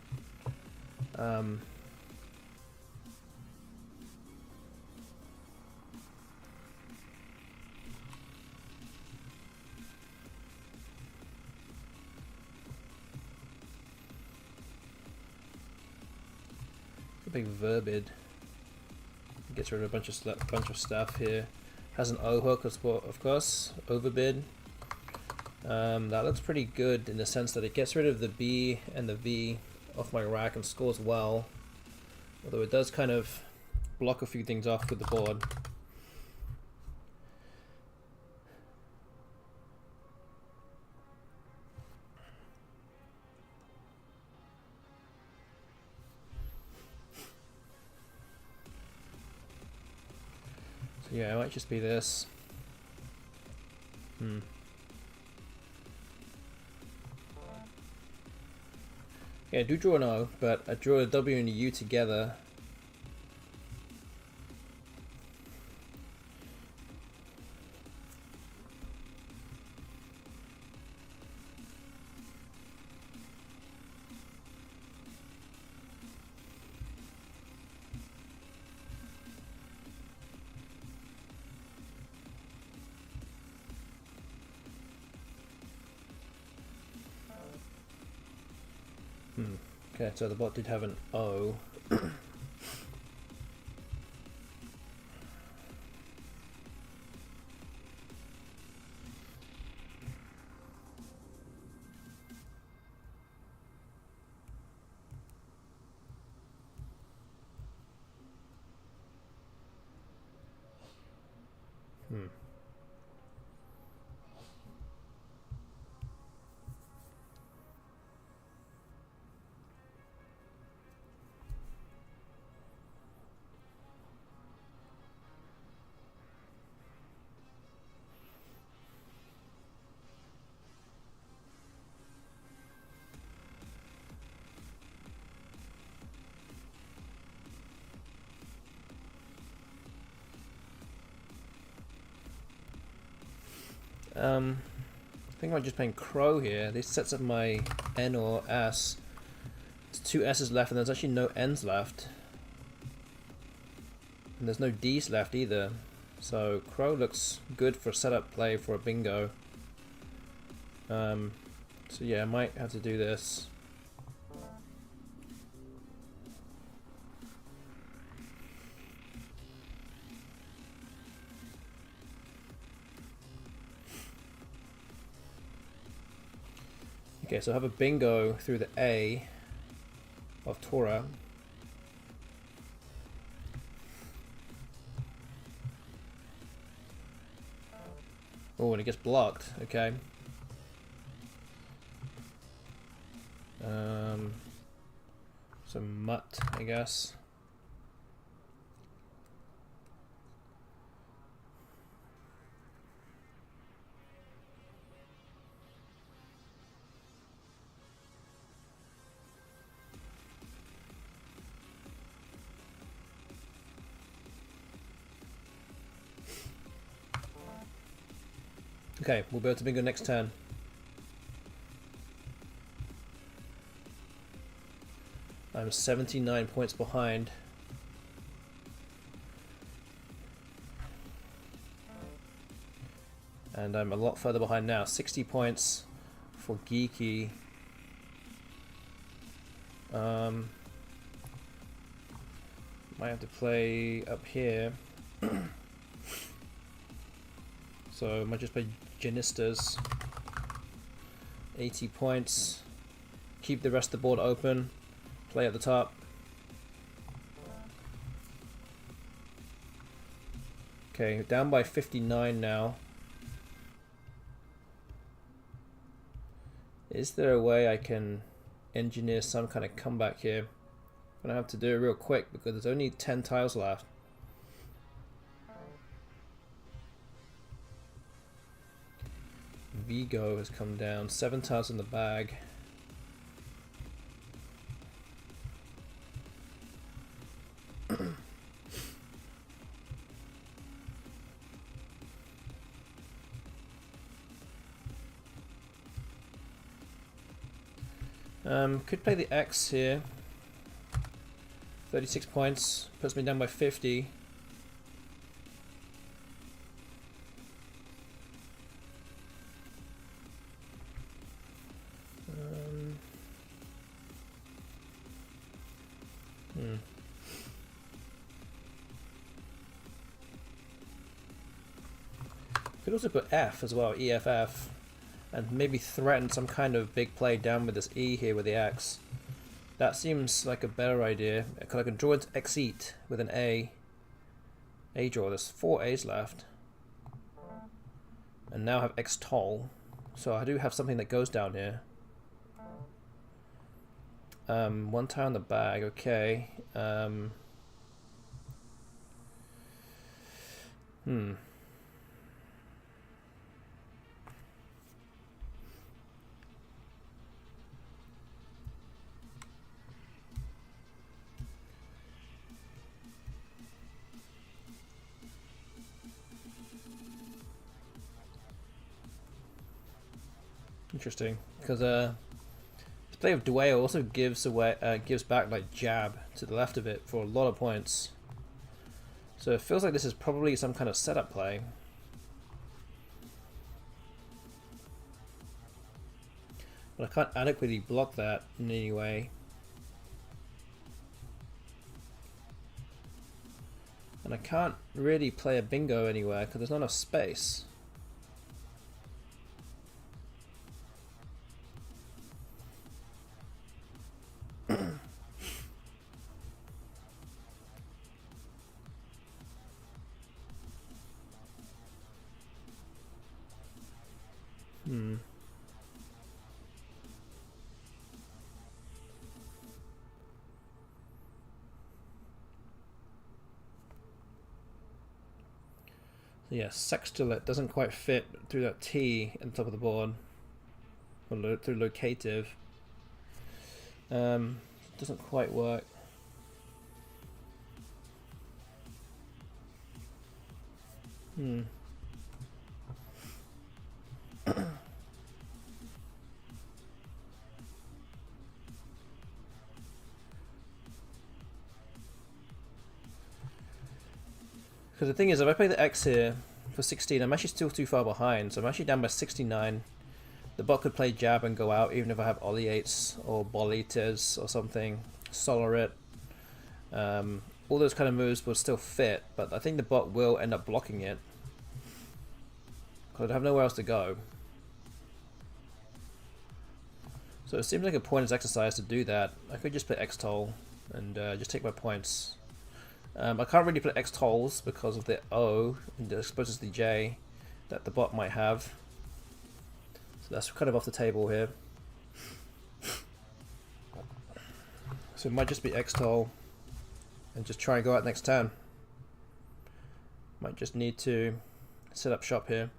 Big verbid. Gets rid of a bunch of stuff here. Has an O hook of course. Overbid. That looks pretty good in the sense that it gets rid of the B and the V off my rack and scores well. Although it does kind of block a few things off with the board. Yeah, it might just be this. Yeah, I do draw an O, but I draw a W and a U together. Okay, so the bot did have an O. I think I'm just playing Crow here. This sets up my N or S. There's 2 S's left and there's actually no N's left. And there's no D's left either. So Crow looks good for setup play for a bingo. So yeah, I might have to do this. Okay, so I have a bingo through the A of Torah. Oh, and it gets blocked. Okay. Some mutt, I guess. Okay, we'll be able to bingo next turn. I'm 79 points behind. And I'm a lot further behind now. 60 points for Geeky. Might have to play up here. So I might just play Genistas. 80 points. Keep the rest of the board open. Play at the top. Okay, down by 59 now. Is there a way I can engineer some kind of comeback here? I'm gonna have to do it real quick because there's only 10 tiles left. Vigo has come down, 7 tiles in the bag. Could play the X here. 36 points, puts me down by 50. Could also put F as well, EFF, and maybe threaten some kind of big play down with this E here with the X. That seems like a better idea, because I can draw into X-eat with an A draw. There's 4 A's left. And now I have X-toll, so I do have something that goes down here. 1 tile in the bag, okay. Hmm. Interesting, because play of Dwayne also gives back like jab to the left of it for a lot of points. So it feels like this is probably some kind of setup play. But I can't adequately block that in any way. And I can't really play a bingo anywhere because there's not enough space. Hmm. So yeah, sextulet doesn't quite fit through that T at the top of the board. Or through locative. Doesn't quite work. Hmm. Because the thing is, if I play the X here for 16, I'm actually still too far behind. So I'm actually down by 69. The bot could play jab and go out, even if I have Ollie-8s or Bolites or something. Solarit. All those kind of moves will still fit, but I think the bot will end up blocking it. Because I'd have nowhere else to go. So it seems like a pointless exercise to do that. I could just play X-Toll and just take my points. I can't really play X-Tolls because of the O and as opposed to the J that the bot might have. So that's kind of off the table here. So it might just be X-Toll and just try and go out next turn. Might just need to set up shop here.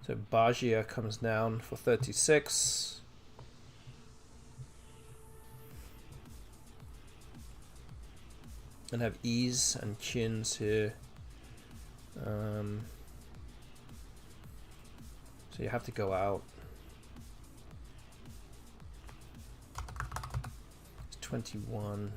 So Bajia comes down for 36. And have ease and chins here. So you have to go out. It's 21.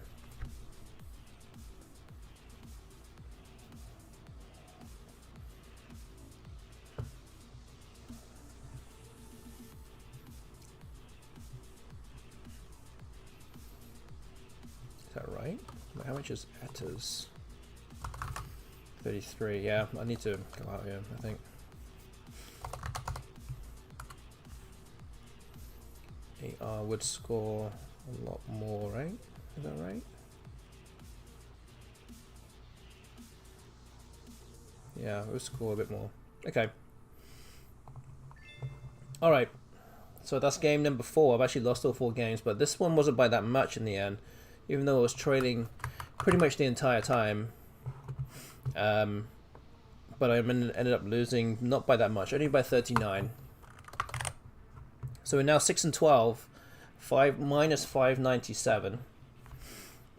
Is that right? How much is Etta's? 33, yeah, I need to go out here, I think. AR would score a lot more, right? Is that right? Yeah, it would score a bit more. Okay. Alright. So that's game number 4. I've actually lost all 4 games, but this one wasn't by that much in the end. Even though I was trailing pretty much the entire time. But I ended up losing not by that much, only by 39. So we're now 6 and 12, minus 597.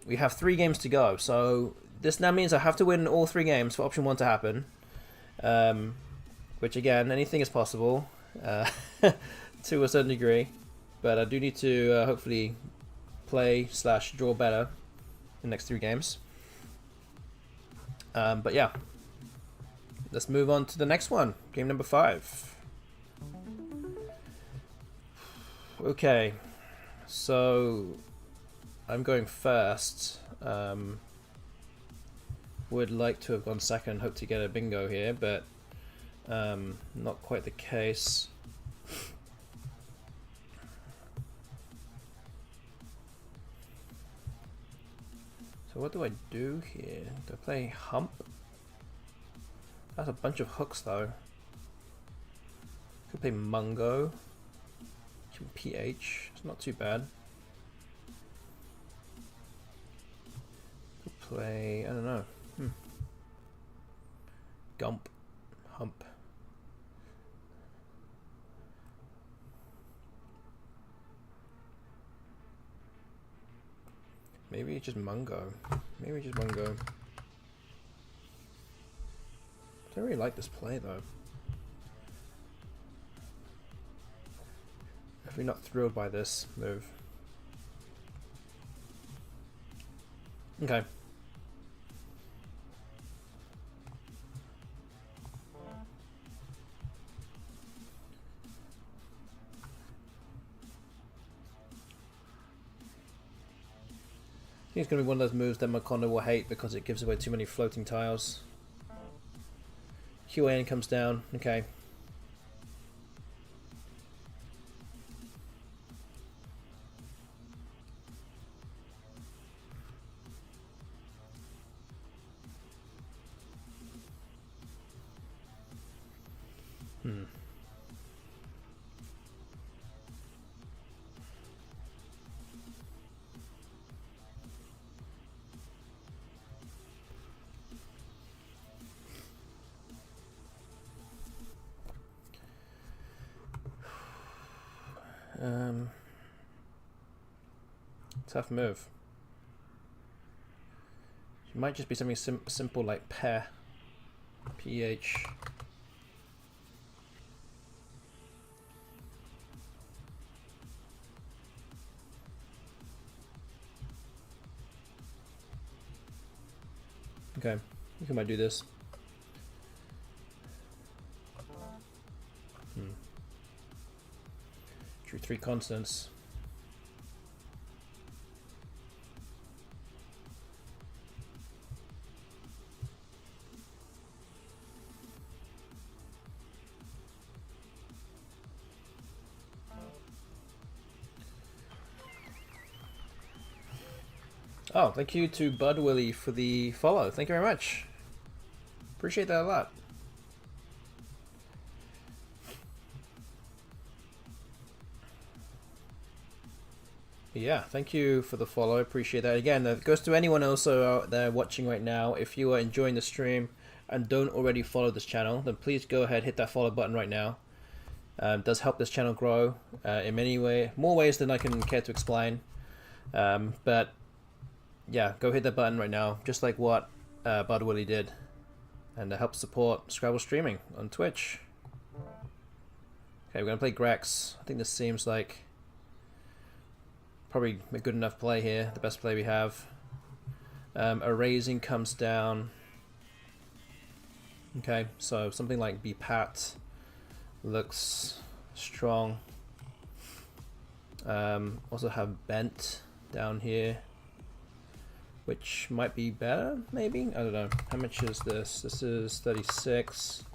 We have 3 games to go, so this now means I have to win all 3 games for option 1 to happen. Which again, anything is possible to a certain degree, but I do need to hopefully play/draw better in the next 3 games. But yeah, let's move on to the next one, game number 5. Okay, so I'm going first. Would like to have gone second, hope to get a bingo here, but not quite the case. So what do I do here? Do I play hump? That's a bunch of hooks though. Could play Mungo. PH. It's not too bad. play, I don't know. Gump. Hump. Maybe just Mungo. Maybe just Mungo. I don't really like this play though. If we're not thrilled by this move. Okay. I think it's going to be one of those moves that Makondo will hate because it gives away too many floating tiles. QAN comes down. Okay. Tough move. It might just be something simple like pair. PH. Okay, I think I might do this. Drew 3 constants. Oh, thank you to Bud Willie for the follow. Thank you very much. Appreciate that a lot. Yeah, thank you for the follow. Appreciate that. Again, that goes to anyone else out there watching right now. If you are enjoying the stream and don't already follow this channel, then please go ahead, hit that follow button right now. It does help this channel grow in more ways than I can care to explain. But yeah, go hit that button right now, just like what Bud Willie did, and to help support Scrabble streaming on Twitch. Okay, we're gonna play Grex. I think this seems like probably a good enough play here, the best play we have. A raising comes down. Okay, so something like Be Pat looks strong. Also have Bent down here, which might be better, maybe? I don't know. How much is this? This is 36.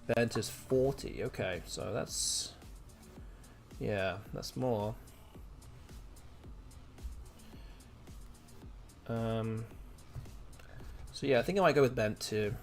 Bent is 40. Okay, so that's... yeah, that's more. So yeah, I think I might go with Bent too.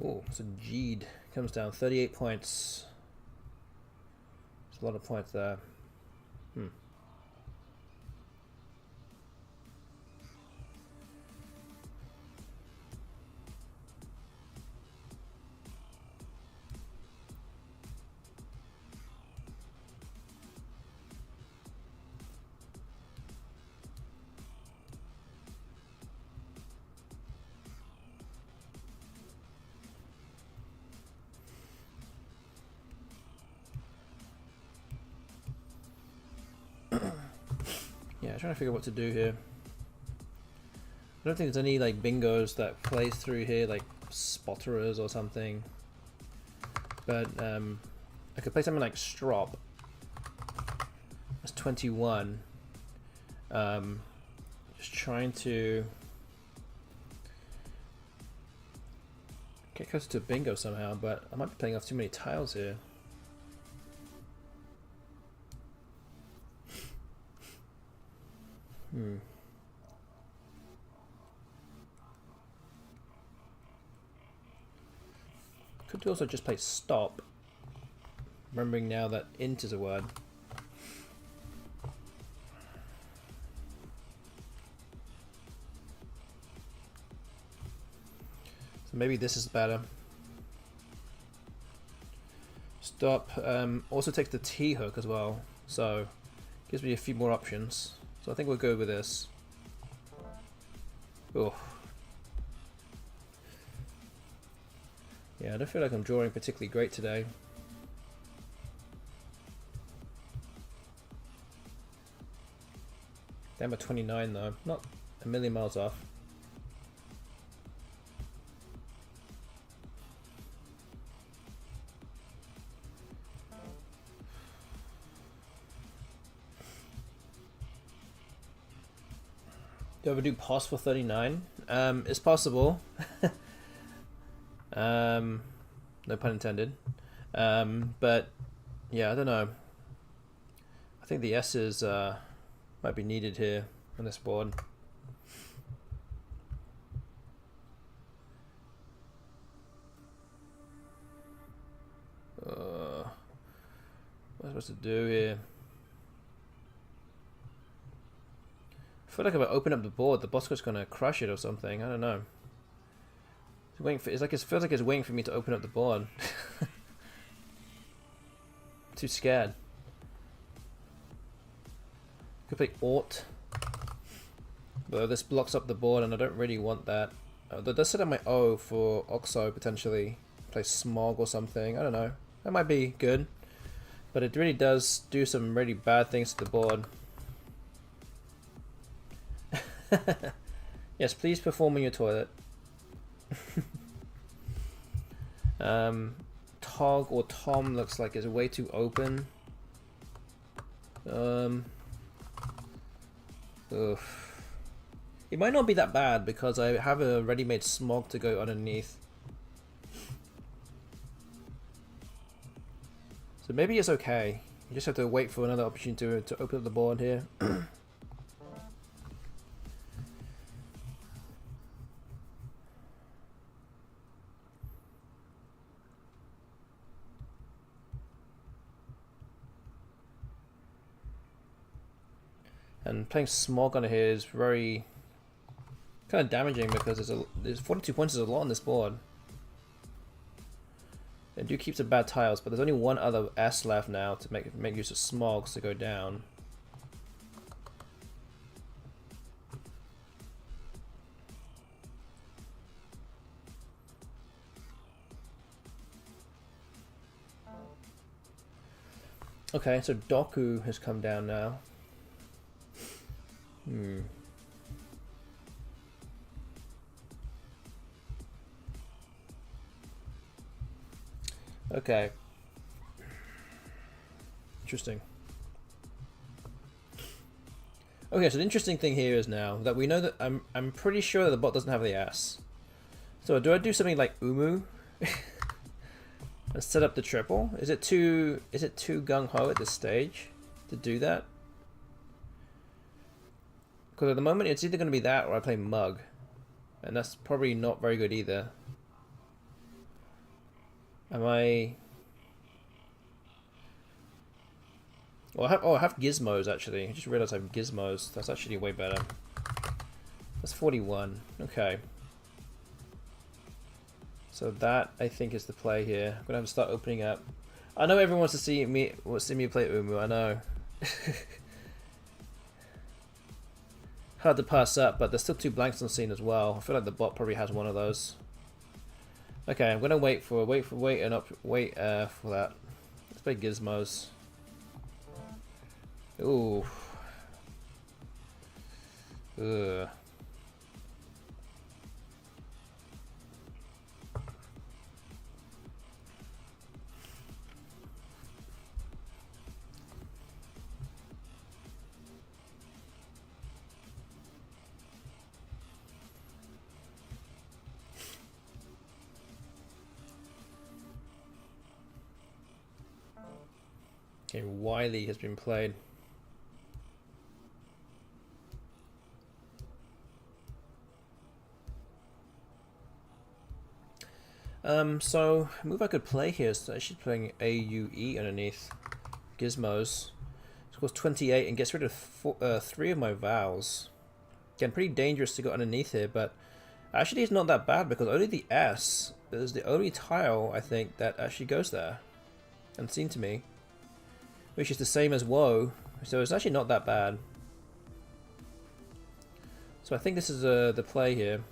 Oh, so Jeed comes down 38 points. There's a lot of points there. Yeah, trying to figure out what to do here. I don't think there's any like bingos that plays through here, like spotterers or something. But I could play something like Strop. That's 21. Just trying to Get close to bingo somehow, but I might be playing off too many tiles here. Could also just play stop. Remembering now that int is a word. So maybe this is better. Stop. Also takes the T hook as well, so gives me a few more options. So I think we'll go with this. Oh. Yeah, I don't feel like I'm drawing particularly great today. Damn, at 29 though, not a million miles off. Do I ever do pos for 39? It's possible. No pun intended. But yeah, I don't know. I think the S's might be needed here on this board. What am I supposed to do here? I feel like if I open up the board, the Bosco's gonna crush it or something. I don't know. It's waiting for. It feels like it's waiting for me to open up the board. Too scared. Could play Ort, but this blocks up the board, and I don't really want that. That does set up my O for Oxo potentially. Play Smog or something. I don't know. That might be good, but it really does do some really bad things to the board. Yes, please perform in your toilet. Tog or Tom looks like it's way too open. It might not be that bad because I have a ready-made Smog to go underneath. So maybe it's okay. You just have to wait for another opportunity to open up the board here. And playing Smog on here is very kind of damaging because there's 42 points is a lot on this board. It do keep some bad tiles, but there's only one other S left now to make use of Smogs to go down. Okay, so Doku has come down now. Okay. Interesting. Okay, so the interesting thing here is now that we know that I'm pretty sure that the bot doesn't have the ass. So do I do something like Umu? And set up the triple? Is it too gung-ho at this stage to do that? Because at the moment it's either going to be that or I play Mug. And that's probably not very good either. Am I... Well, I have gizmos actually. I just realized I have gizmos. That's actually way better. That's 41. Okay. So that I think is the play here. I'm gonna have to start opening up. I know everyone wants to see me play Umu. I know. Hard to pass up, but there's still 2 blanks on the scene as well. I feel like the bot probably has one of those. Okay, I'm gonna wait for that. Let's play gizmos. Ooh. Ugh. Okay, Wiley has been played. So move I could play here is actually playing AUE underneath Gizmos. Scores 28 and gets rid of 3 of my vowels. Again, pretty dangerous to go underneath here, but actually it's not that bad because only the S is the only tile I think that actually goes there. And seen to me. Which is the same as woe, so it's actually not that bad. So I think this is the play here.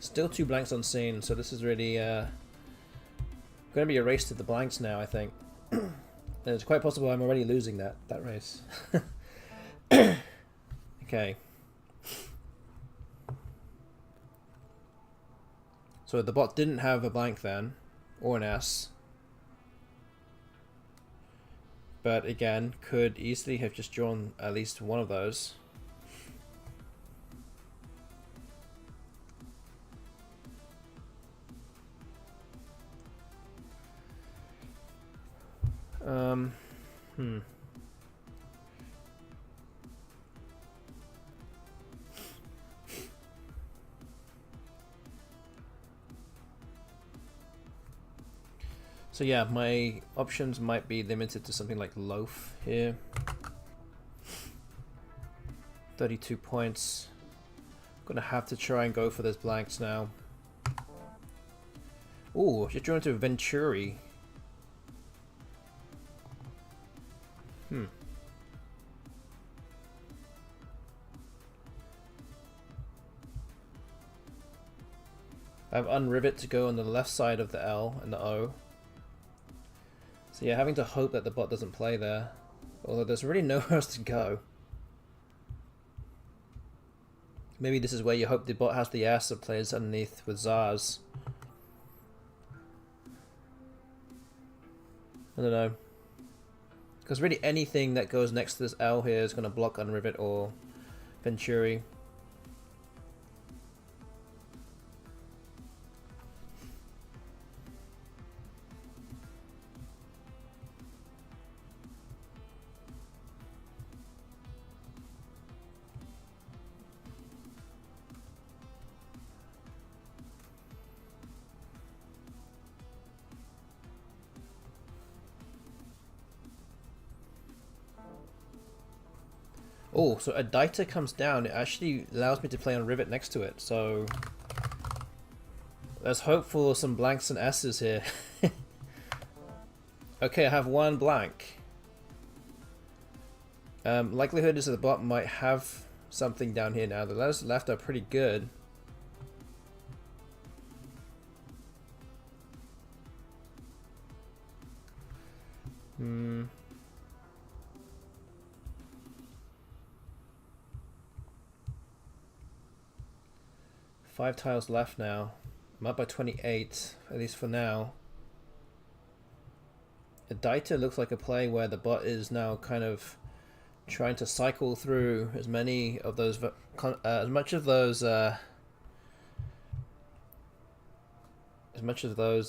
Still 2 blanks unseen, so this is really going to be a race to the blanks now, I think. And it's quite possible I'm already losing that race. Okay. So the bot didn't have a blank then, or an S. But again, could easily have just drawn at least one of those. So yeah, my options might be limited to something like loaf here. 32 points. Gonna have to try and go for those blanks now. Ooh, just drawn into Venturi. I have unrivet to go on the left side of the L and the O. So yeah, having to hope that the bot doesn't play there. Although there's really nowhere else to go. Maybe this is where you hope the bot has the S and plays underneath with Zaz. I don't know. Because really anything that goes next to this L here is going to block unrivet or Venturi. Oh, so a Dita comes down, it actually allows me to play on rivet next to it, so let's hope for some blanks and S's here. Okay, I have 1 blank. Likelihood is that the bot might have something down here now. The letters left are pretty good. Five tiles left now. I'm up by 28, at least for now. A Dita looks like a play where the bot is now kind of trying to cycle through as many of those,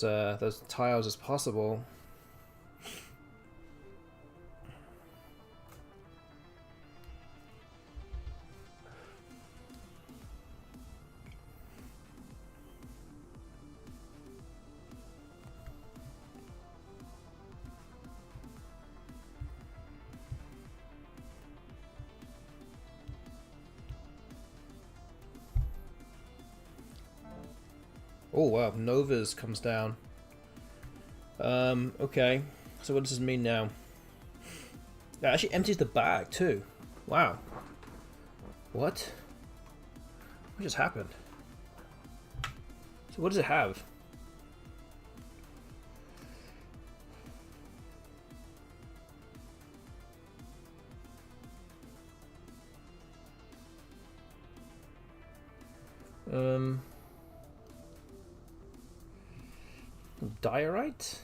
those tiles as possible. Oh wow, Novas comes down. Okay, so what does this mean now? That actually empties the bag too. Wow. What? What just happened? So what does it have? Diorite?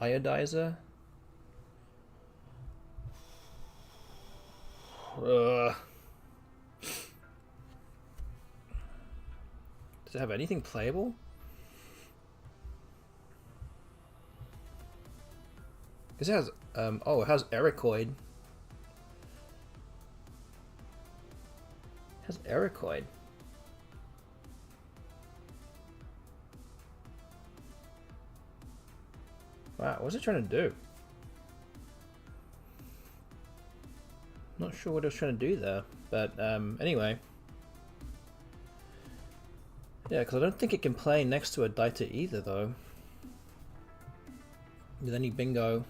Iodizer? Does it have anything playable? Because it has, oh, it has Ericoid. It has Ericoid. Wow, what's it trying to do? Not sure what it was trying to do there, but anyway. Yeah, because I don't think it can play next to a Dita either, though. With any bingo.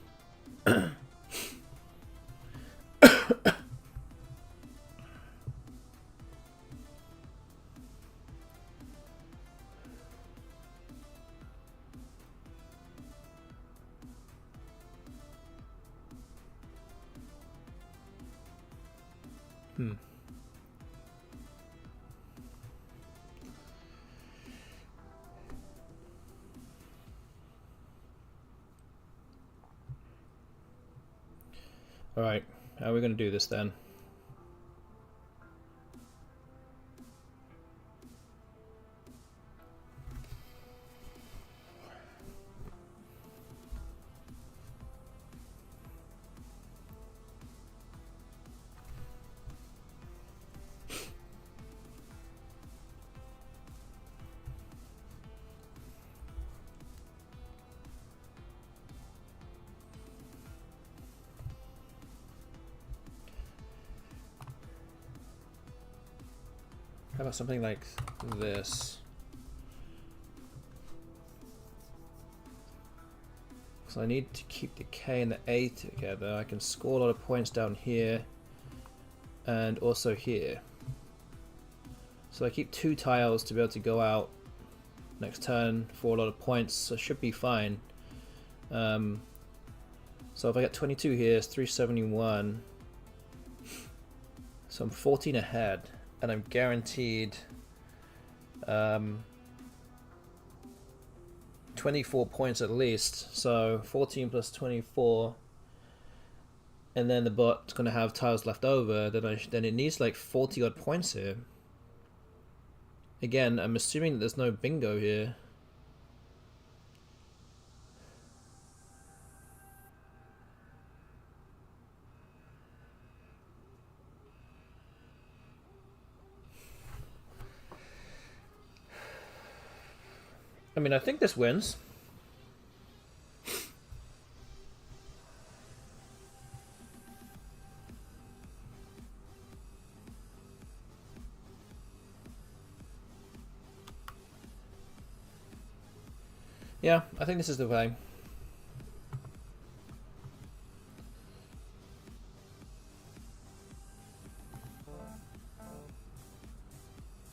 Alright, how are we going to do this then? How about something like this? So I need to keep the K and the A together. I can score a lot of points down here and also here. So I keep 2 tiles to be able to go out next turn for a lot of points, so it should be fine. So if I get 22 here, it's 371. So I'm 14 ahead, and I'm guaranteed 24 points at least. So 14 plus 24, and then the bot's going to have tiles left over. Then it needs like 40 odd points here. Again, I'm assuming that there's no bingo here. I mean, I think this wins. Yeah, I think this is the way.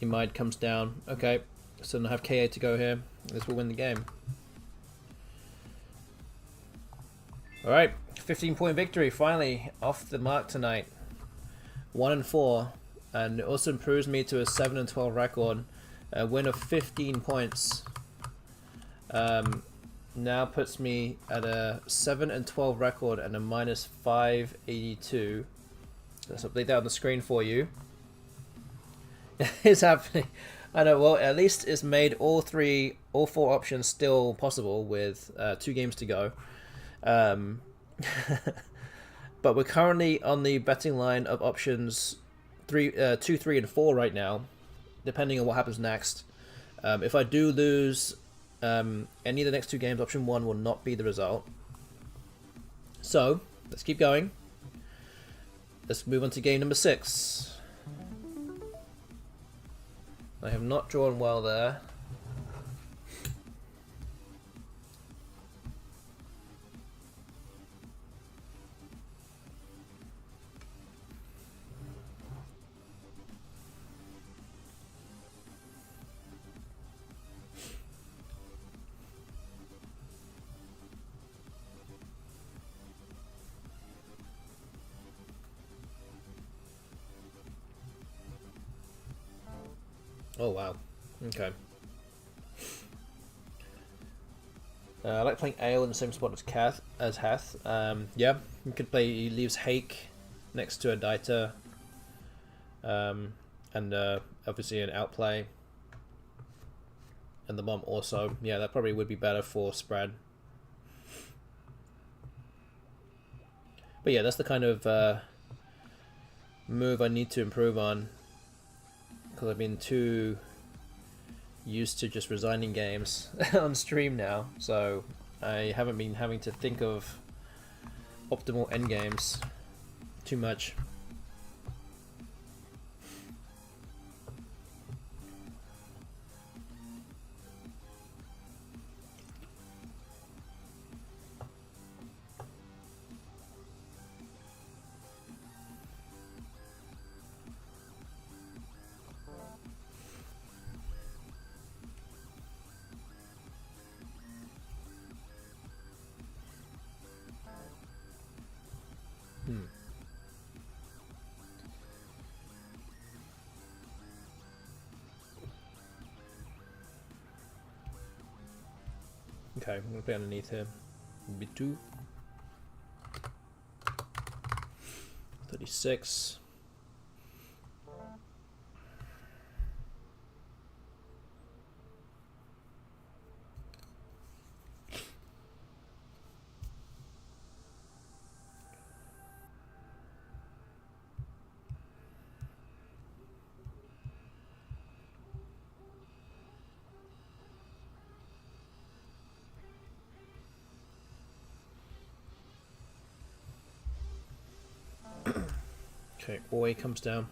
Imide comes down. Okay, so I have KA to go here. This will win the game. Alright, 15-point victory finally off the mark tonight. 1-4, and it also improves me to a 7-12 record. A win of 15 points. Now puts me at a 7-12 record and a minus 582. Let's update that on the screen for you. It's happening. I know. Well, at least it's made all 4 options still possible with 2 games to go. But we're currently on the betting line of options 2, 3, and 4 right now, depending on what happens next. If I do lose any of the next 2 games, option 1 will not be the result. So let's keep going. Let's move on to game number 6. I have not drawn well there. Oh wow. Okay. I like playing Ale in the same spot as Hath. Yeah, you could play. He leaves Hake next to a Dita, and obviously an outplay, and the bomb also. Yeah, that probably would be better for spread. But yeah, that's the kind of move I need to improve on, because I've been too used to just resigning games on stream now, so I haven't been having to think of optimal endgames too much. Okay, I'm gonna play underneath here. B2. 36. Okay, Oi comes down.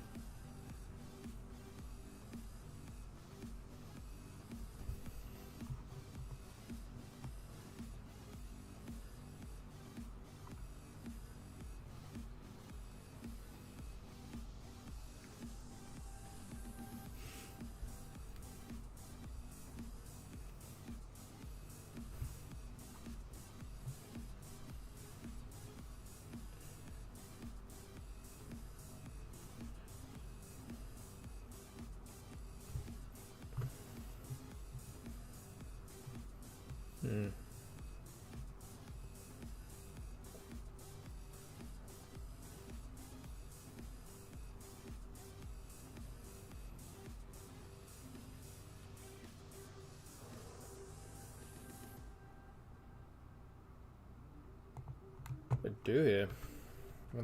What do I do here?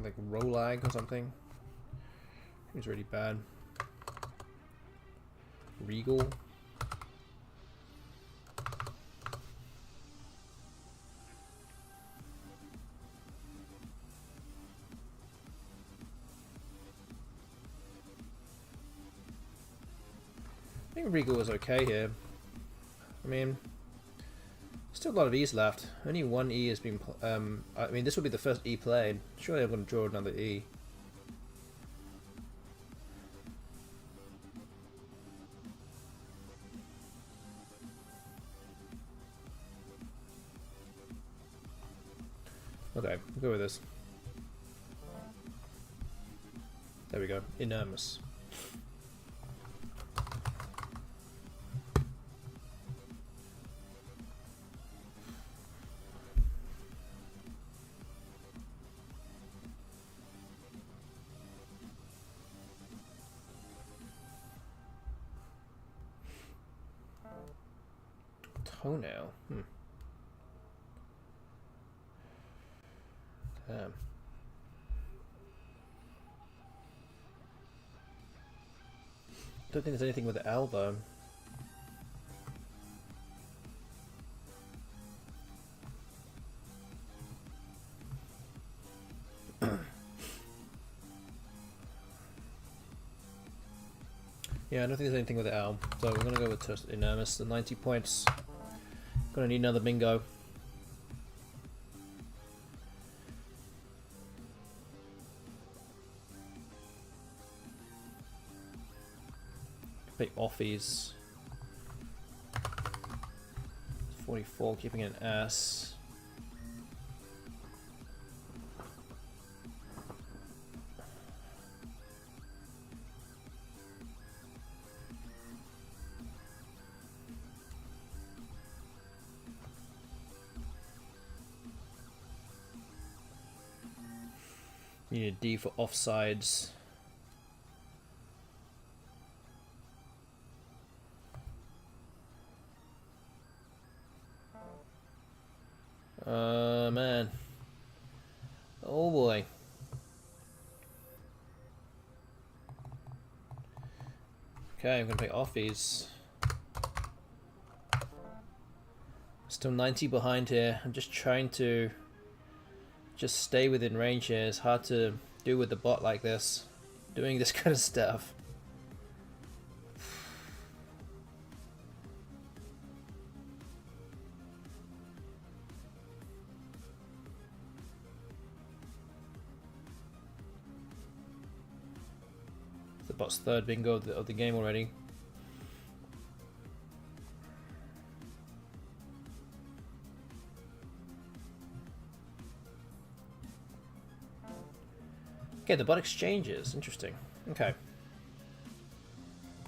Like roll lag or something? It's really bad. Regal. I think Regal was okay here. I mean, still a lot of E's left. Only one E has been. I mean, this will be the first E played. Surely I'm going to draw another E. Okay, we'll go with this. There we go. Enormous. Toenail. Damn. Don't think there's anything with the L though. Yeah, I don't think there's anything with the L, so we're gonna go with just enormous. The 90 points. Gonna need another bingo. Play offies. 44, keeping an S. You need a D for offsides. Man. Oh boy. Okay, I'm gonna play offies. Still 90 behind here. I'm just trying to just stay within range here. It's hard to do with the bot like this, doing this kind of stuff. The bot's third bingo of the game already. Okay, the bot exchanges. Interesting. Okay.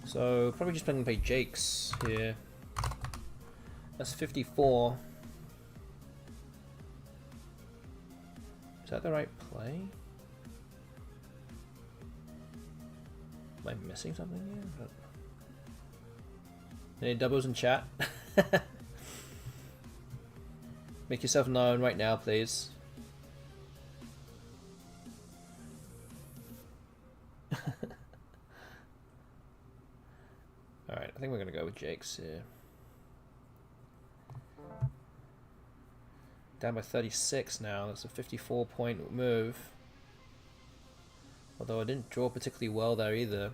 So, probably just going to play Jakes here. That's 54. Is that the right play? Am I missing something here? Any doubles in chat? Make yourself known right now, please. Alright, I think we're going to go with Jakes here. Down by 36 now. That's a 54-point move. Although I didn't draw particularly well there either.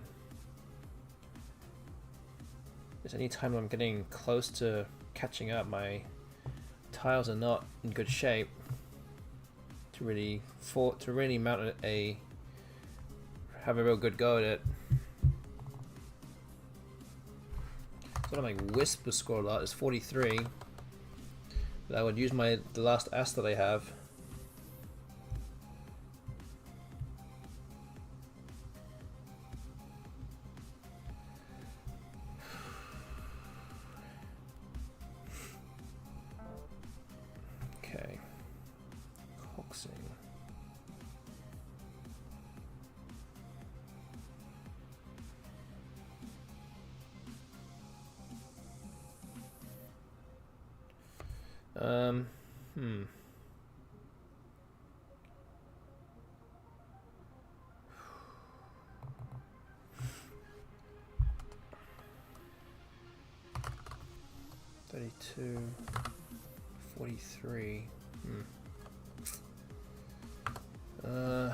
There's any time I'm getting close to catching up, my tiles are not in good shape to really mount have a real good go at it. So my Wisp will score a lot. It's 43. But I would use the last ass that I have. Okay. Coaxing. Hmm. $32, $43. Huh.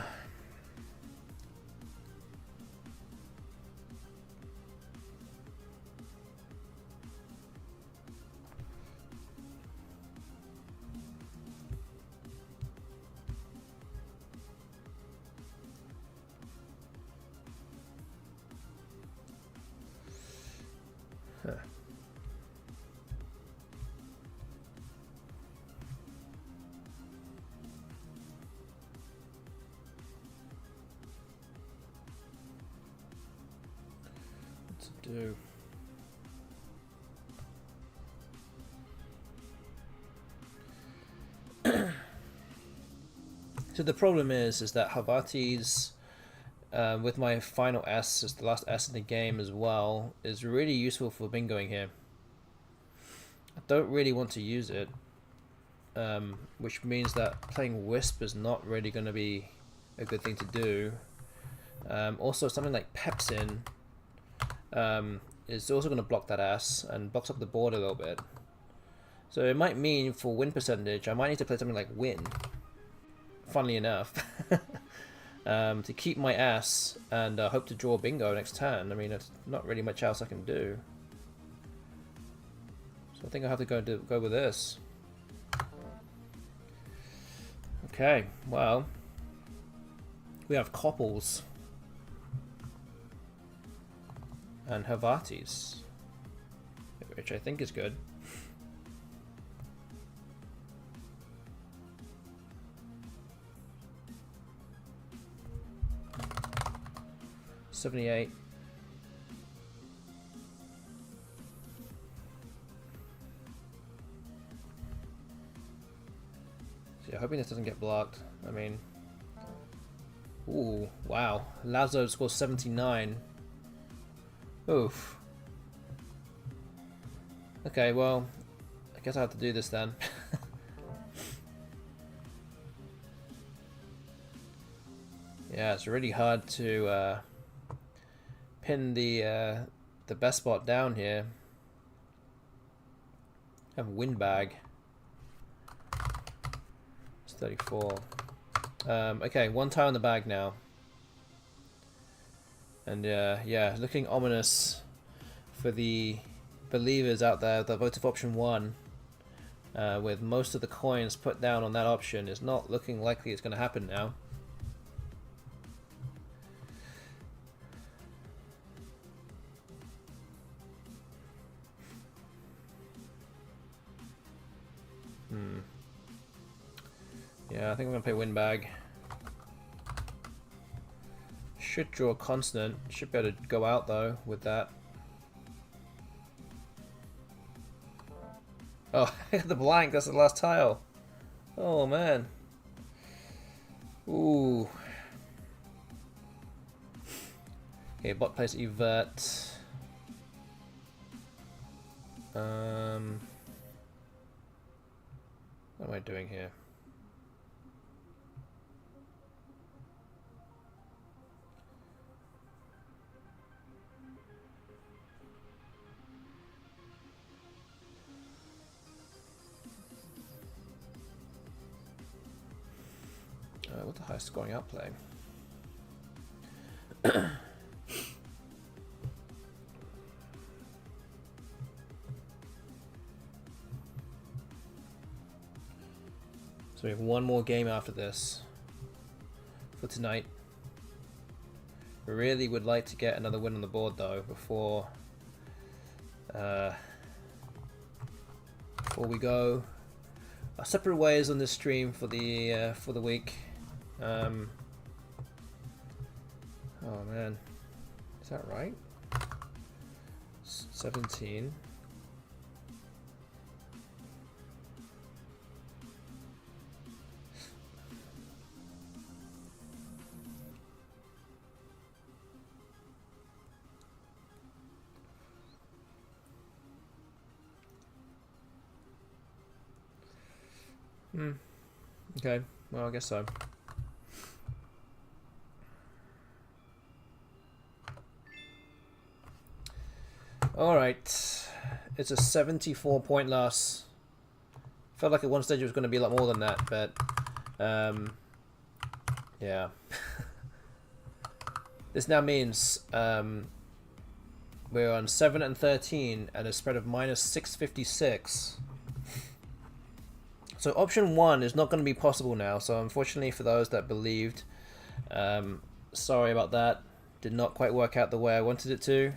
What's it do? So the problem is that Havati's with my final S, as the last S in the game as well, is really useful for bingoing here. I don't really want to use it, which means that playing Wisp is not really going to be a good thing to do. Also, something like Pepsin is also going to block that ass and blocks up the board a little bit. So it might mean for win percentage, I might need to play something like Win. Funnily enough. To keep my ass and hope to draw bingo next turn. I mean, there's not really much else I can do. So I think I'll have to go with this. Okay, well, we have Copples and Havatis, which I think is good. $78. So yeah, hoping this doesn't get blocked. I mean, Ooh, wow. Lazo scores 79. Oof. Okay, well, I guess I have to do this then. Yeah, it's really hard to pin the best spot down here. I have a windbag. It's 34. Okay, one tile in the bag now. And yeah, looking ominous for the believers out there that voted for option 1. With most of the coins put down on that option, it's not looking likely it's going to happen now. Yeah, I think I'm going to play windbag. Should draw a consonant. Should be able to go out though with that. Oh, the blank. That's the last tile. Oh man. Ooh. Okay, bot plays evert. What am I doing here? What the high scoring outplay? So we have one more game after this for tonight. We really would like to get another win on the board though before we go our separate ways on this stream for the week. Oh man, is that right? 17. Okay, well I guess so. Alright, it's a 74-point loss. Felt like at one stage it was going to be a lot more than that, but yeah. This now means we're on 7 and 13 at a spread of minus 656. So option 1 is not going to be possible now, so unfortunately for those that believed, sorry about that. Did not quite work out the way I wanted it to.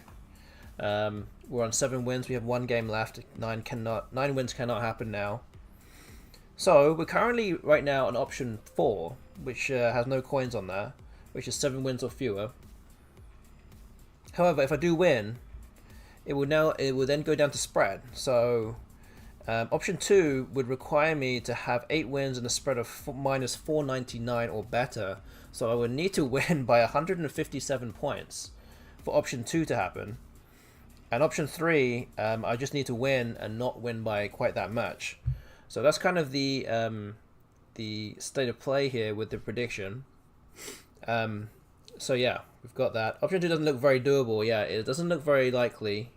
We're on 7 wins, we have 1 game left. 9 wins cannot happen now. So we're currently right now on option 4, which has no coins on there, which is 7 wins or fewer. However, if I do win, it will then go down to spread. So option 2 would require me to have 8 wins and a spread of minus 499 or better. So I would need to win by 157 points for option 2 to happen. And option 3, I just need to win and not win by quite that much. So that's kind of the state of play here with the prediction. So yeah, we've got that. Option 2 doesn't look very doable. Yeah, it doesn't look very likely.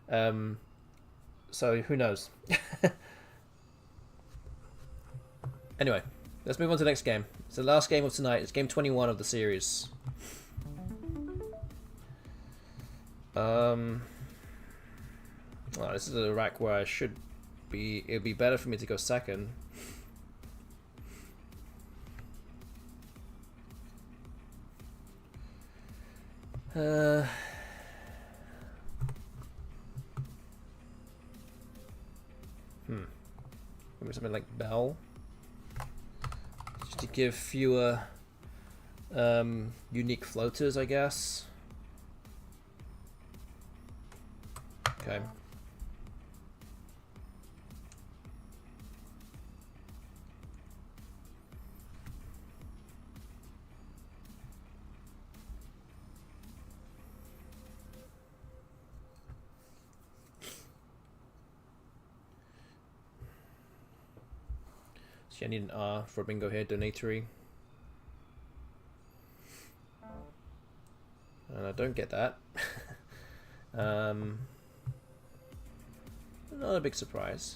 So who knows? Anyway, let's move on to the next game. It's the last game of tonight. It's game 21 of the series. Well, this is a rack where I should be. It'd be better for me to go second. Maybe something like Bell, just to give fewer unique floaters, I guess. Okay. See, I need an R for bingo here, donatory. And I don't get that. Not a big surprise.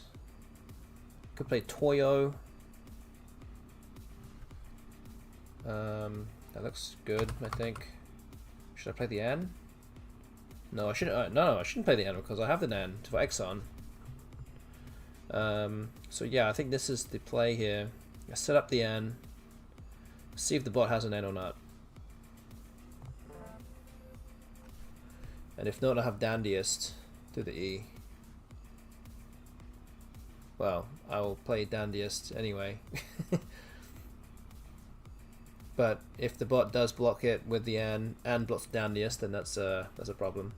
Could play Toyo. That looks good, I think. Should I play the N? No, I shouldn't. No, I shouldn't play the N because I have the N for Exxon. So yeah, I think this is the play here. I set up the N. See if the bot has an N or not. And if not, I have Dandiest to the E. Well, I will play Dandiest anyway. But if the bot does block it with the N and blocks Dandiest, then that's a problem.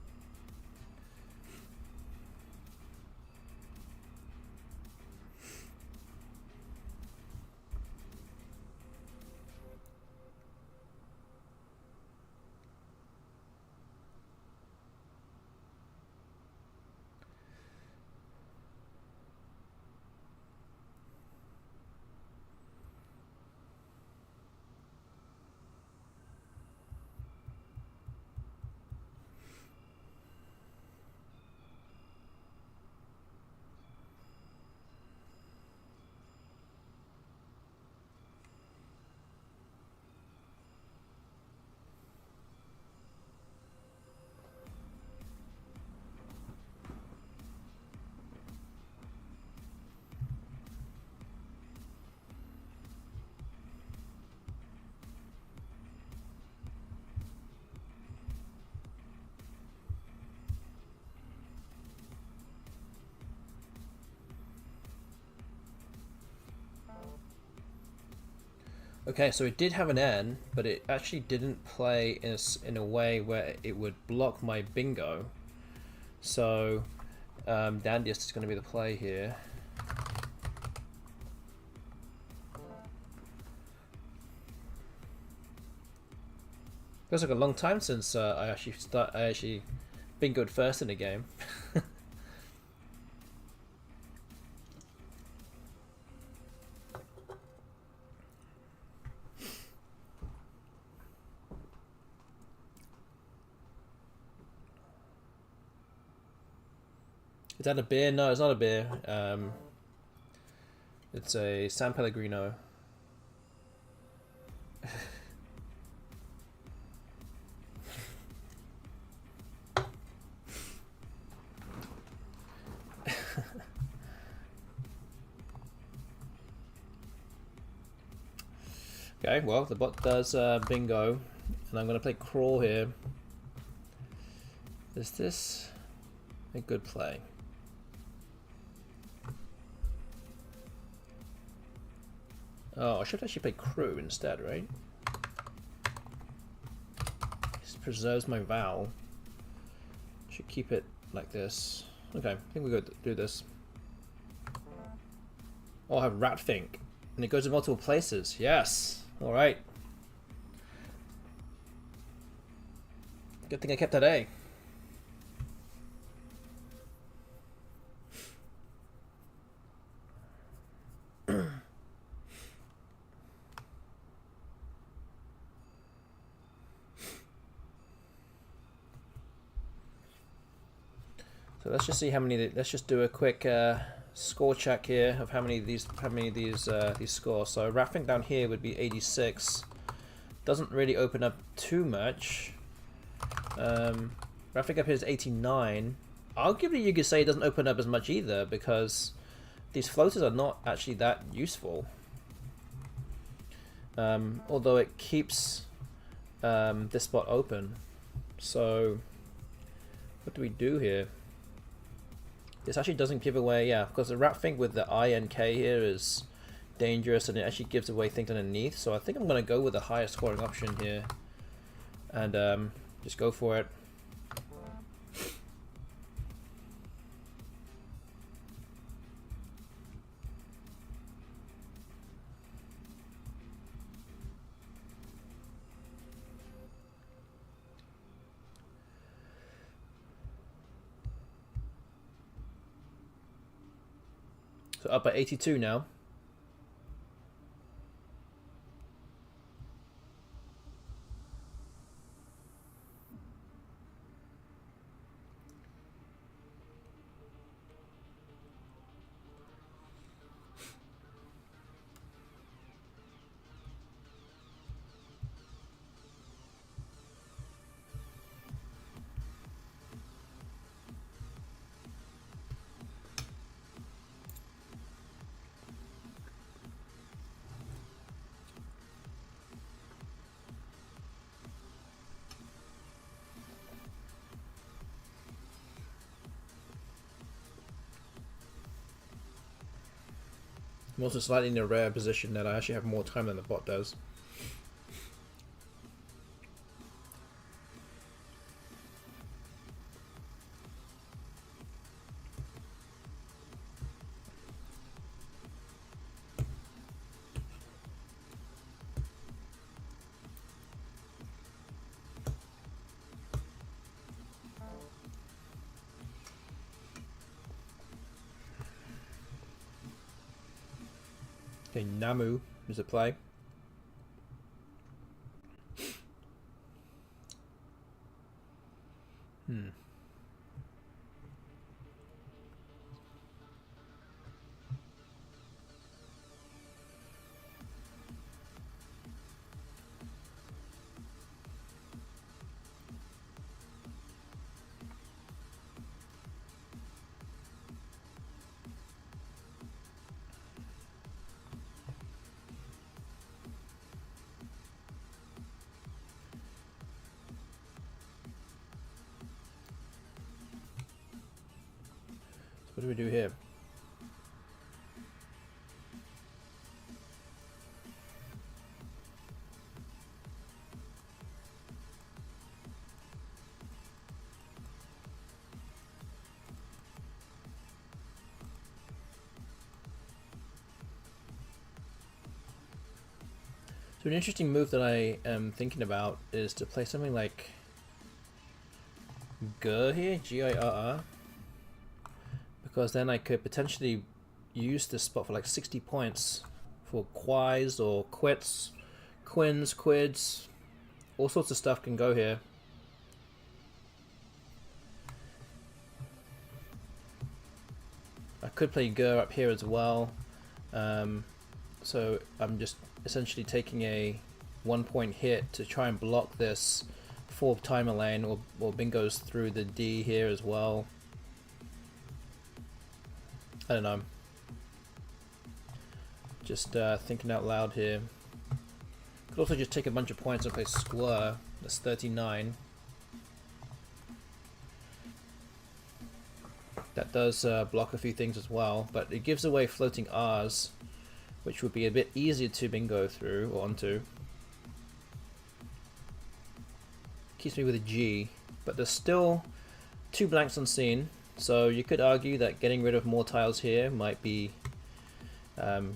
Okay, so it did have an N, but it actually didn't play in a way where it would block my bingo. So Dandiest is going to be the play here. Feels like a long time since I actually bingoed first in a game. Is that a beer? No, it's not a beer. It's a San Pellegrino. Okay, well, the bot does bingo, and I'm going to play crawl here. Is this a good play? Oh, I should actually play crew instead, right? This preserves my vowel. Should keep it like this. Okay, I think we're going to do this. Oh, I have Ratfink, and it goes to multiple places. Yes! Alright. Good thing I kept that A. So let's just see how many. Let's just do a quick score check here of how many of these score. So Raffing down here would be 86. Doesn't really open up too much. Raffing up here is 89. Arguably, you could say it doesn't open up as much either because these floaters are not actually that useful. Although it keeps this spot open. So what do we do here? This actually doesn't give away, yeah, because the Ratfink with the I and K here is dangerous and it actually gives away things underneath. So I think I'm going to go with the higher scoring option here and just go for it. So up at 82 now. I'm also slightly in a rare position that I actually have more time than the bot does. Okay, Namu is a play. What do we do here? So an interesting move that I am thinking about is to play something like Girr here, Girr, because then I could potentially use this spot for like 60 points for quis or quits, quins, quids, all sorts of stuff can go here. I could play Girr up here as well, so I'm just essentially taking a 1 point hit to try and block this 4 timer lane, or Bingo's through the D here as well. I don't know. Just thinking out loud here. Could also just take a bunch of points and play Square. That's 39. That does block a few things as well, but it gives away floating R's, which would be a bit easier to bingo through or onto. Keeps me with a G, but there's still 2 blanks unseen, so you could argue that getting rid of more tiles here might be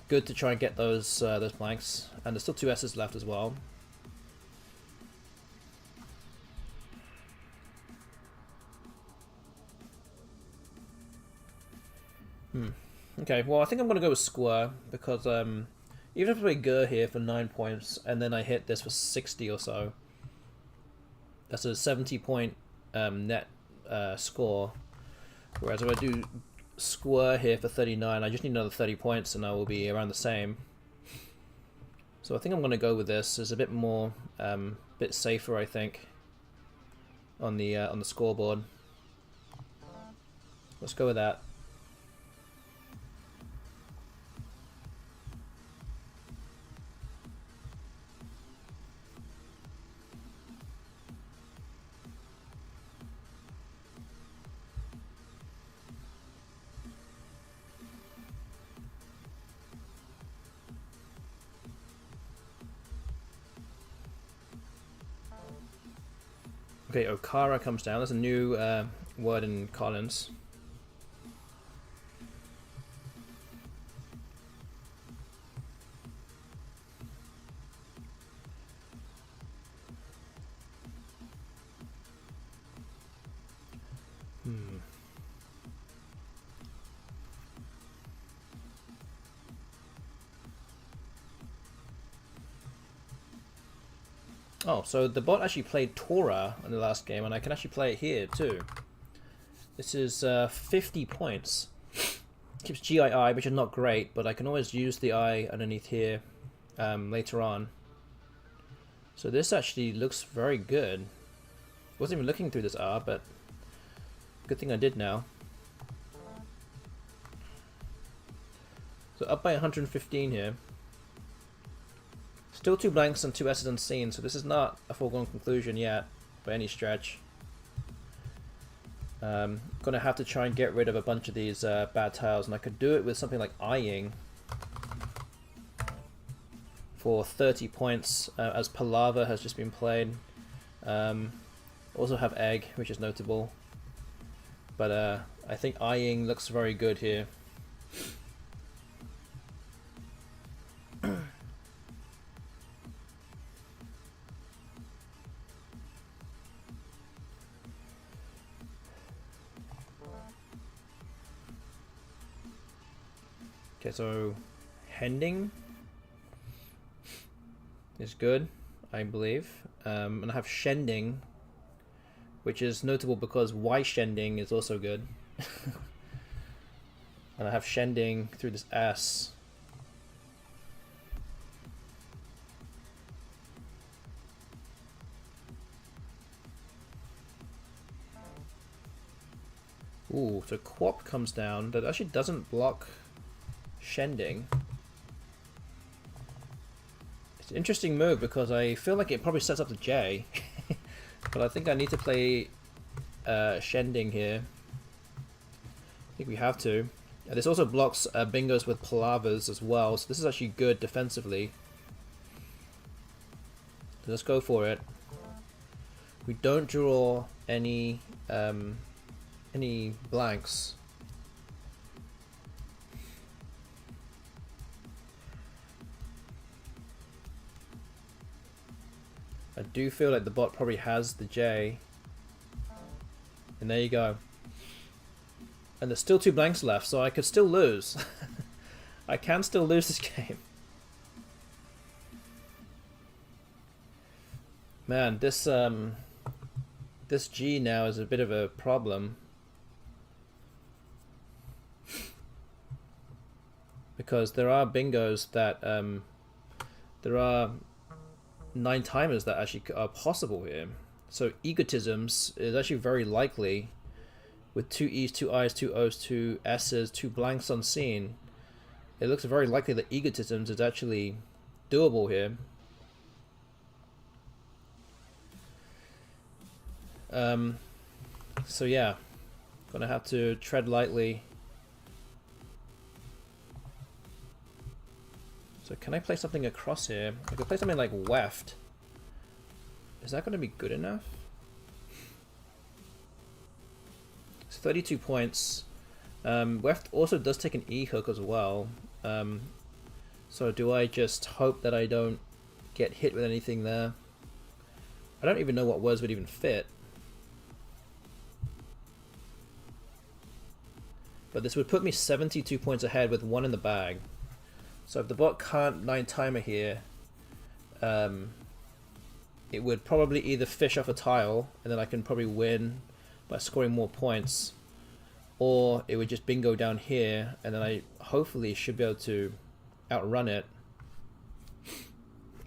good to try and get those blanks, and there's still 2 S's left as well. Okay, well I think I'm going to go with Square, because even if I play Girr here for 9 points, and then I hit this for 60 or so, that's a 70 point net score, whereas if I do Square here for 39, I just need another 30 points and I will be around the same. So I think I'm going to go with this. It's a bit more, bit safer, I think, on the scoreboard. Let's go with that. Okay, Okara comes down. There's a new word in Collins. Oh, so the bot actually played Tora in the last game, and I can actually play it here too. This is 50 points. Keeps GII, which is not great, but I can always use the I underneath here later on. So this actually looks very good. Wasn't even looking through this R, but good thing I did now. So up by 115 here. Still 2 blanks and 2 S's unseen, so this is not a foregone conclusion yet, by any stretch. Gonna have to try and get rid of a bunch of these bad tiles, and I could do it with something like eyeing. for 30 points as Palava has just been played. Also have Egg, which is notable. But I think Eyeing looks very good here. Okay, so Hending is good, I believe. And I have Shending, which is notable because Y Shending is also good. And I have Shending through this S. Ooh, so Quap comes down. That actually doesn't block Shending. It's an interesting move because I feel like it probably sets up the J. But I think I need to play Shending here. I think we have to. This also blocks Bingos with Palavas as well, so this is actually good defensively. So let's go for it. We don't draw any blanks. I do feel like the bot probably has the J. And there you go. And there's still 2 blanks left, so I could still lose. I can still lose this game. Man, this G now is a bit of a problem. Because there are bingos that there are 9 timers that actually are possible here. So egotisms is actually very likely with 2 E's, 2 I's, 2 O's, 2 S's, 2 blanks unseen. It looks very likely that egotisms is actually doable here. So yeah, gonna have to tread lightly. So can I play something across here? I could play something like Weft. Is that gonna be good enough? It's 32 points. Weft also does take an E hook as well. So do I just hope that I don't get hit with anything there? I don't even know what words would even fit. But this would put me 72 points ahead with 1 in the bag. So if the bot can't 9 timer here, it would probably either fish off a tile and then I can probably win by scoring more points, or it would just bingo down here and then I hopefully should be able to outrun it.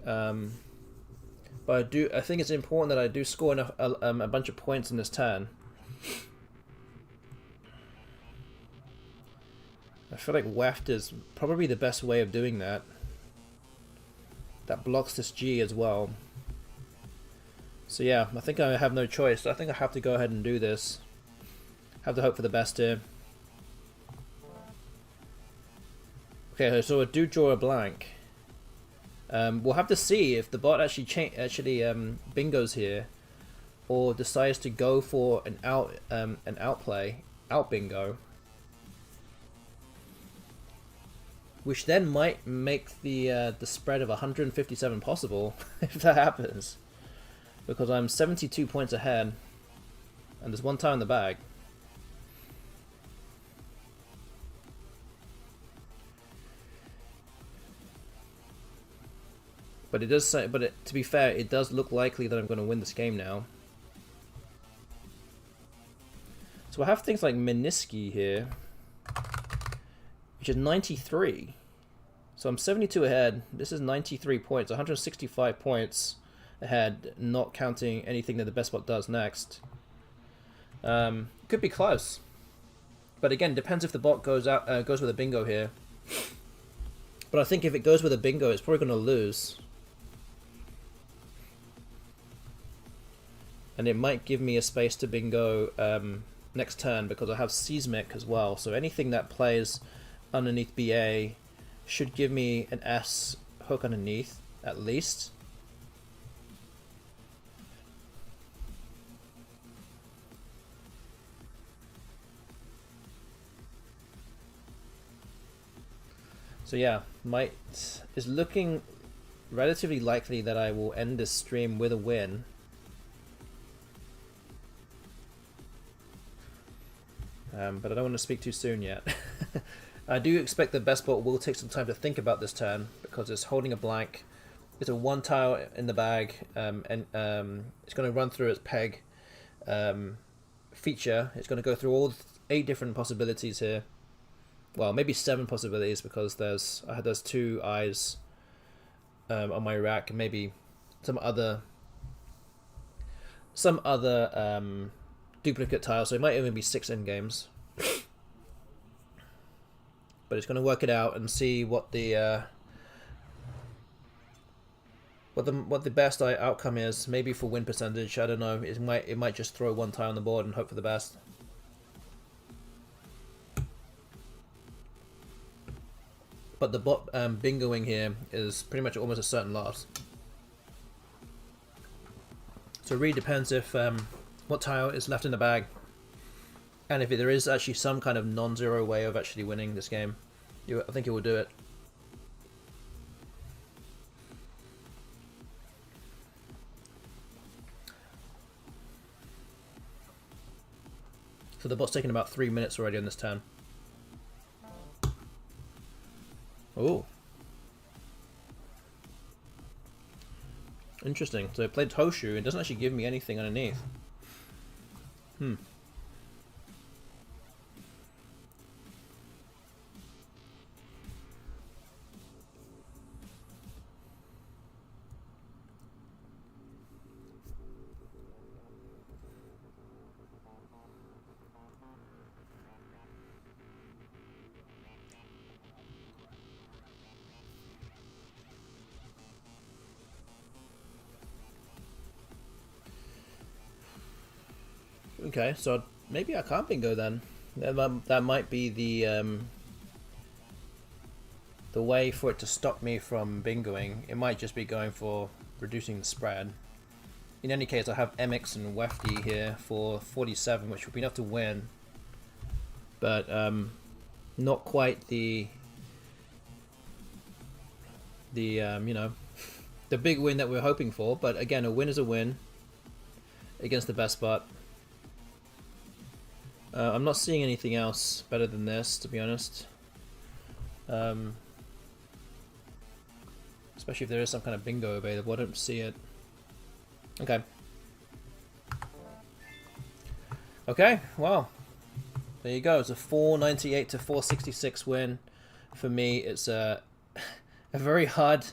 But I think it's important that I do score enough a bunch of points in this turn. I feel like Weft is probably the best way of doing that. That blocks this G as well. So yeah, I think I have no choice. I think I have to go ahead and do this. Have to hope for the best here. Okay, so I do draw a blank. We'll have to see if the bot actually bingos here, or decides to go for an outplay, out bingo. Which then might make the spread of 157 possible if that happens, because I'm 72 points ahead, and there's 1 tile in the bag. But it does say, to be fair, it does look likely that I'm going to win this game now. So I have things like Meniski here, which is 93. So I'm 72 ahead. This is 93 points, 165 points ahead, not counting anything that the best bot does next. Could be close, but again, depends if the bot goes with a bingo here. But I think if it goes with a bingo, it's probably going to lose, and it might give me a space to bingo next turn because I have Seismic as well. So anything that plays underneath BA should give me an S hook underneath. at least. So yeah, it's looking relatively likely that I will end this stream with a win. But I don't want to speak too soon yet. I do expect the best bot will take some time to think about this turn because it's holding a blank. It's a 1 tile in the bag, and it's going to run through its peg feature. It's going to go through all 8 different possibilities here. Well, maybe 7 possibilities because there's 2 eyes on my rack, and maybe some other duplicate tiles. So it might even be 6 end games. But it's going to work it out and see what the best outcome is. Maybe for win percentage, I don't know. It might just throw 1 tile on the board and hope for the best. But the bot bingoing here is pretty much almost a certain loss. So it really depends if what tile is left in the bag, and if there is actually some kind of non-zero way of actually winning this game. I think it will do it. So the bot's taking about 3 minutes already on this turn. Oh. Interesting. So I played Hoshu. It doesn't actually give me anything underneath. Okay, so maybe I can't bingo then. That might be the way for it to stop me from bingoing. It might just be going for reducing the spread. In any case, I have MX and Wefty here for 47, which would be enough to win. But not quite the you know, the big win that we're hoping for. But again, a win is a win against the best bot. I'm not seeing anything else better than this, to be honest. Especially if there is some kind of bingo available. I don't see it. Okay. Okay, well. There you go. It's a 498 to 466 win. For me, it's a very hard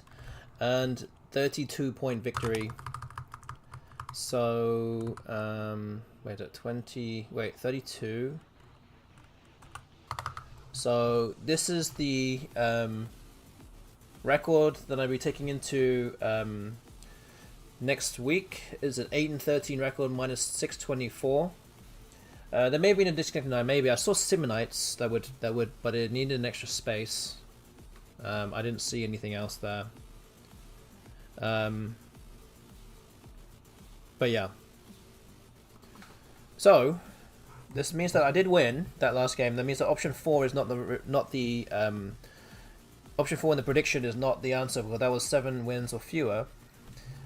and 32-point victory. So, wait, at 32. So this is the record that I'll be taking into next week. Is an 8 and 13 record minus 624. There may have been a disconnect now. Maybe I saw Simonites that would, but it needed an extra space. I didn't see anything else there. But yeah. So this means that I did win that last game. That means that option 4 is not the option 4 in the prediction is not the answer, because that was 7 wins or fewer.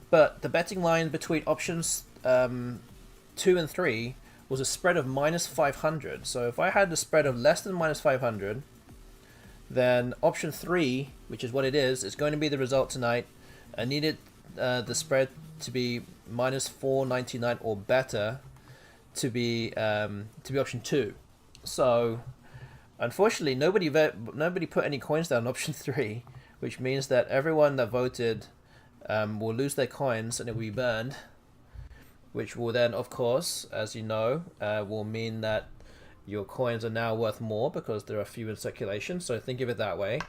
But the betting line between options 2 and 3 was a spread of minus 500. So if I had the spread of less than minus 500, then option 3, which is what it is going to be the result tonight. I needed the spread to be minus 499 or better to be option 2. So unfortunately nobody put any coins down on option 3, which means that everyone that voted will lose their coins and it will be burned, which will then, of course, as you know, will mean that your coins are now worth more because there are few in circulation. So think of it that way.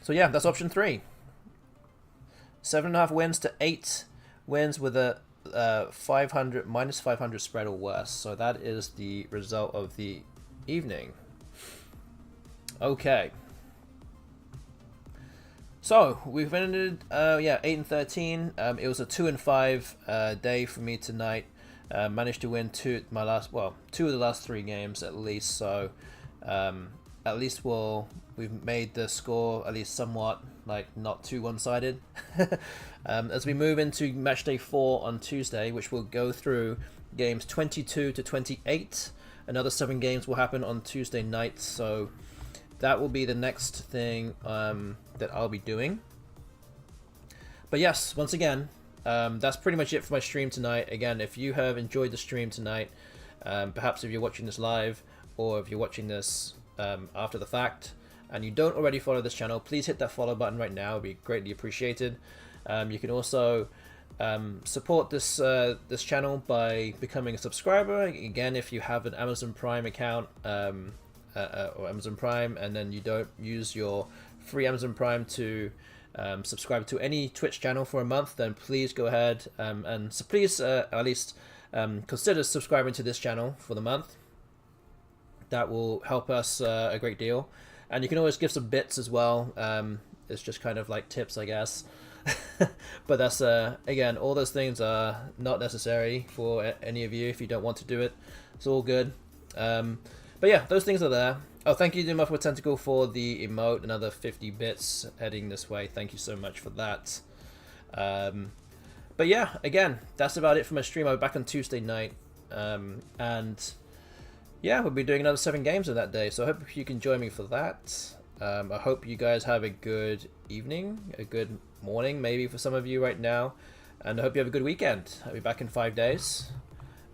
So yeah, that's option 3. 7.5 wins to 8 wins with a minus 500 spread or worse. So that is the result of the evening. Okay. So we've ended, yeah, 8 and 13. It was a 2 and 5 day for me tonight. Managed to win two of the last 3 games at least. So at least we've made the score at least somewhat like not too one-sided. As we move into match day 4 on Tuesday, which will go through games 22 to 28. Another 7 games will happen on Tuesday night. So that will be the next thing that I'll be doing. But yes, once again, that's pretty much it for my stream tonight. Again, if you have enjoyed the stream tonight, perhaps if you're watching this live or if you're watching this after the fact and you don't already follow this channel, please hit that follow button right now. It would be greatly appreciated. You can also support this this channel by becoming a subscriber. Again, if you have an Amazon Prime account or Amazon Prime and then you don't use your free Amazon Prime to subscribe to any Twitch channel for a month, then please go ahead and so please at least consider subscribing to this channel for the month. That will help us a great deal, and you can always give some bits as well. It's just kind of like tips, I guess. But that's again, all those things are not necessary for any of you if you don't want to do it. It's all good. But yeah, those things are there. Oh, thank you to Muffler Tentacle for the emote, another 50 bits heading this way. Thank you so much for that. But yeah, again, that's about it for my stream. I'll be back on Tuesday night. And yeah, we'll be doing another 7 games on that day. So I hope you can join me for that. I hope you guys have a good evening, a good morning, maybe for some of you right now. And I hope you have a good weekend. I'll be back in 5 days.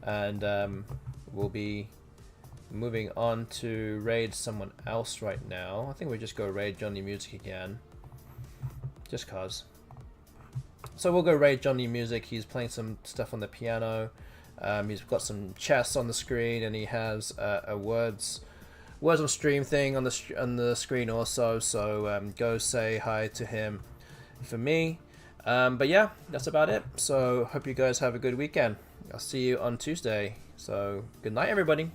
And we'll be moving on to raid someone else right now. I think we'll just go raid Johnny Music again. Just cause. So we'll go raid Johnny Music. He's playing some stuff on the piano. He's got some chess on the screen, and he has a words on stream thing on the screen also. So go say hi to him for me. But yeah, that's about it. So hope you guys have a good weekend. I'll see you on Tuesday. So good night, everybody.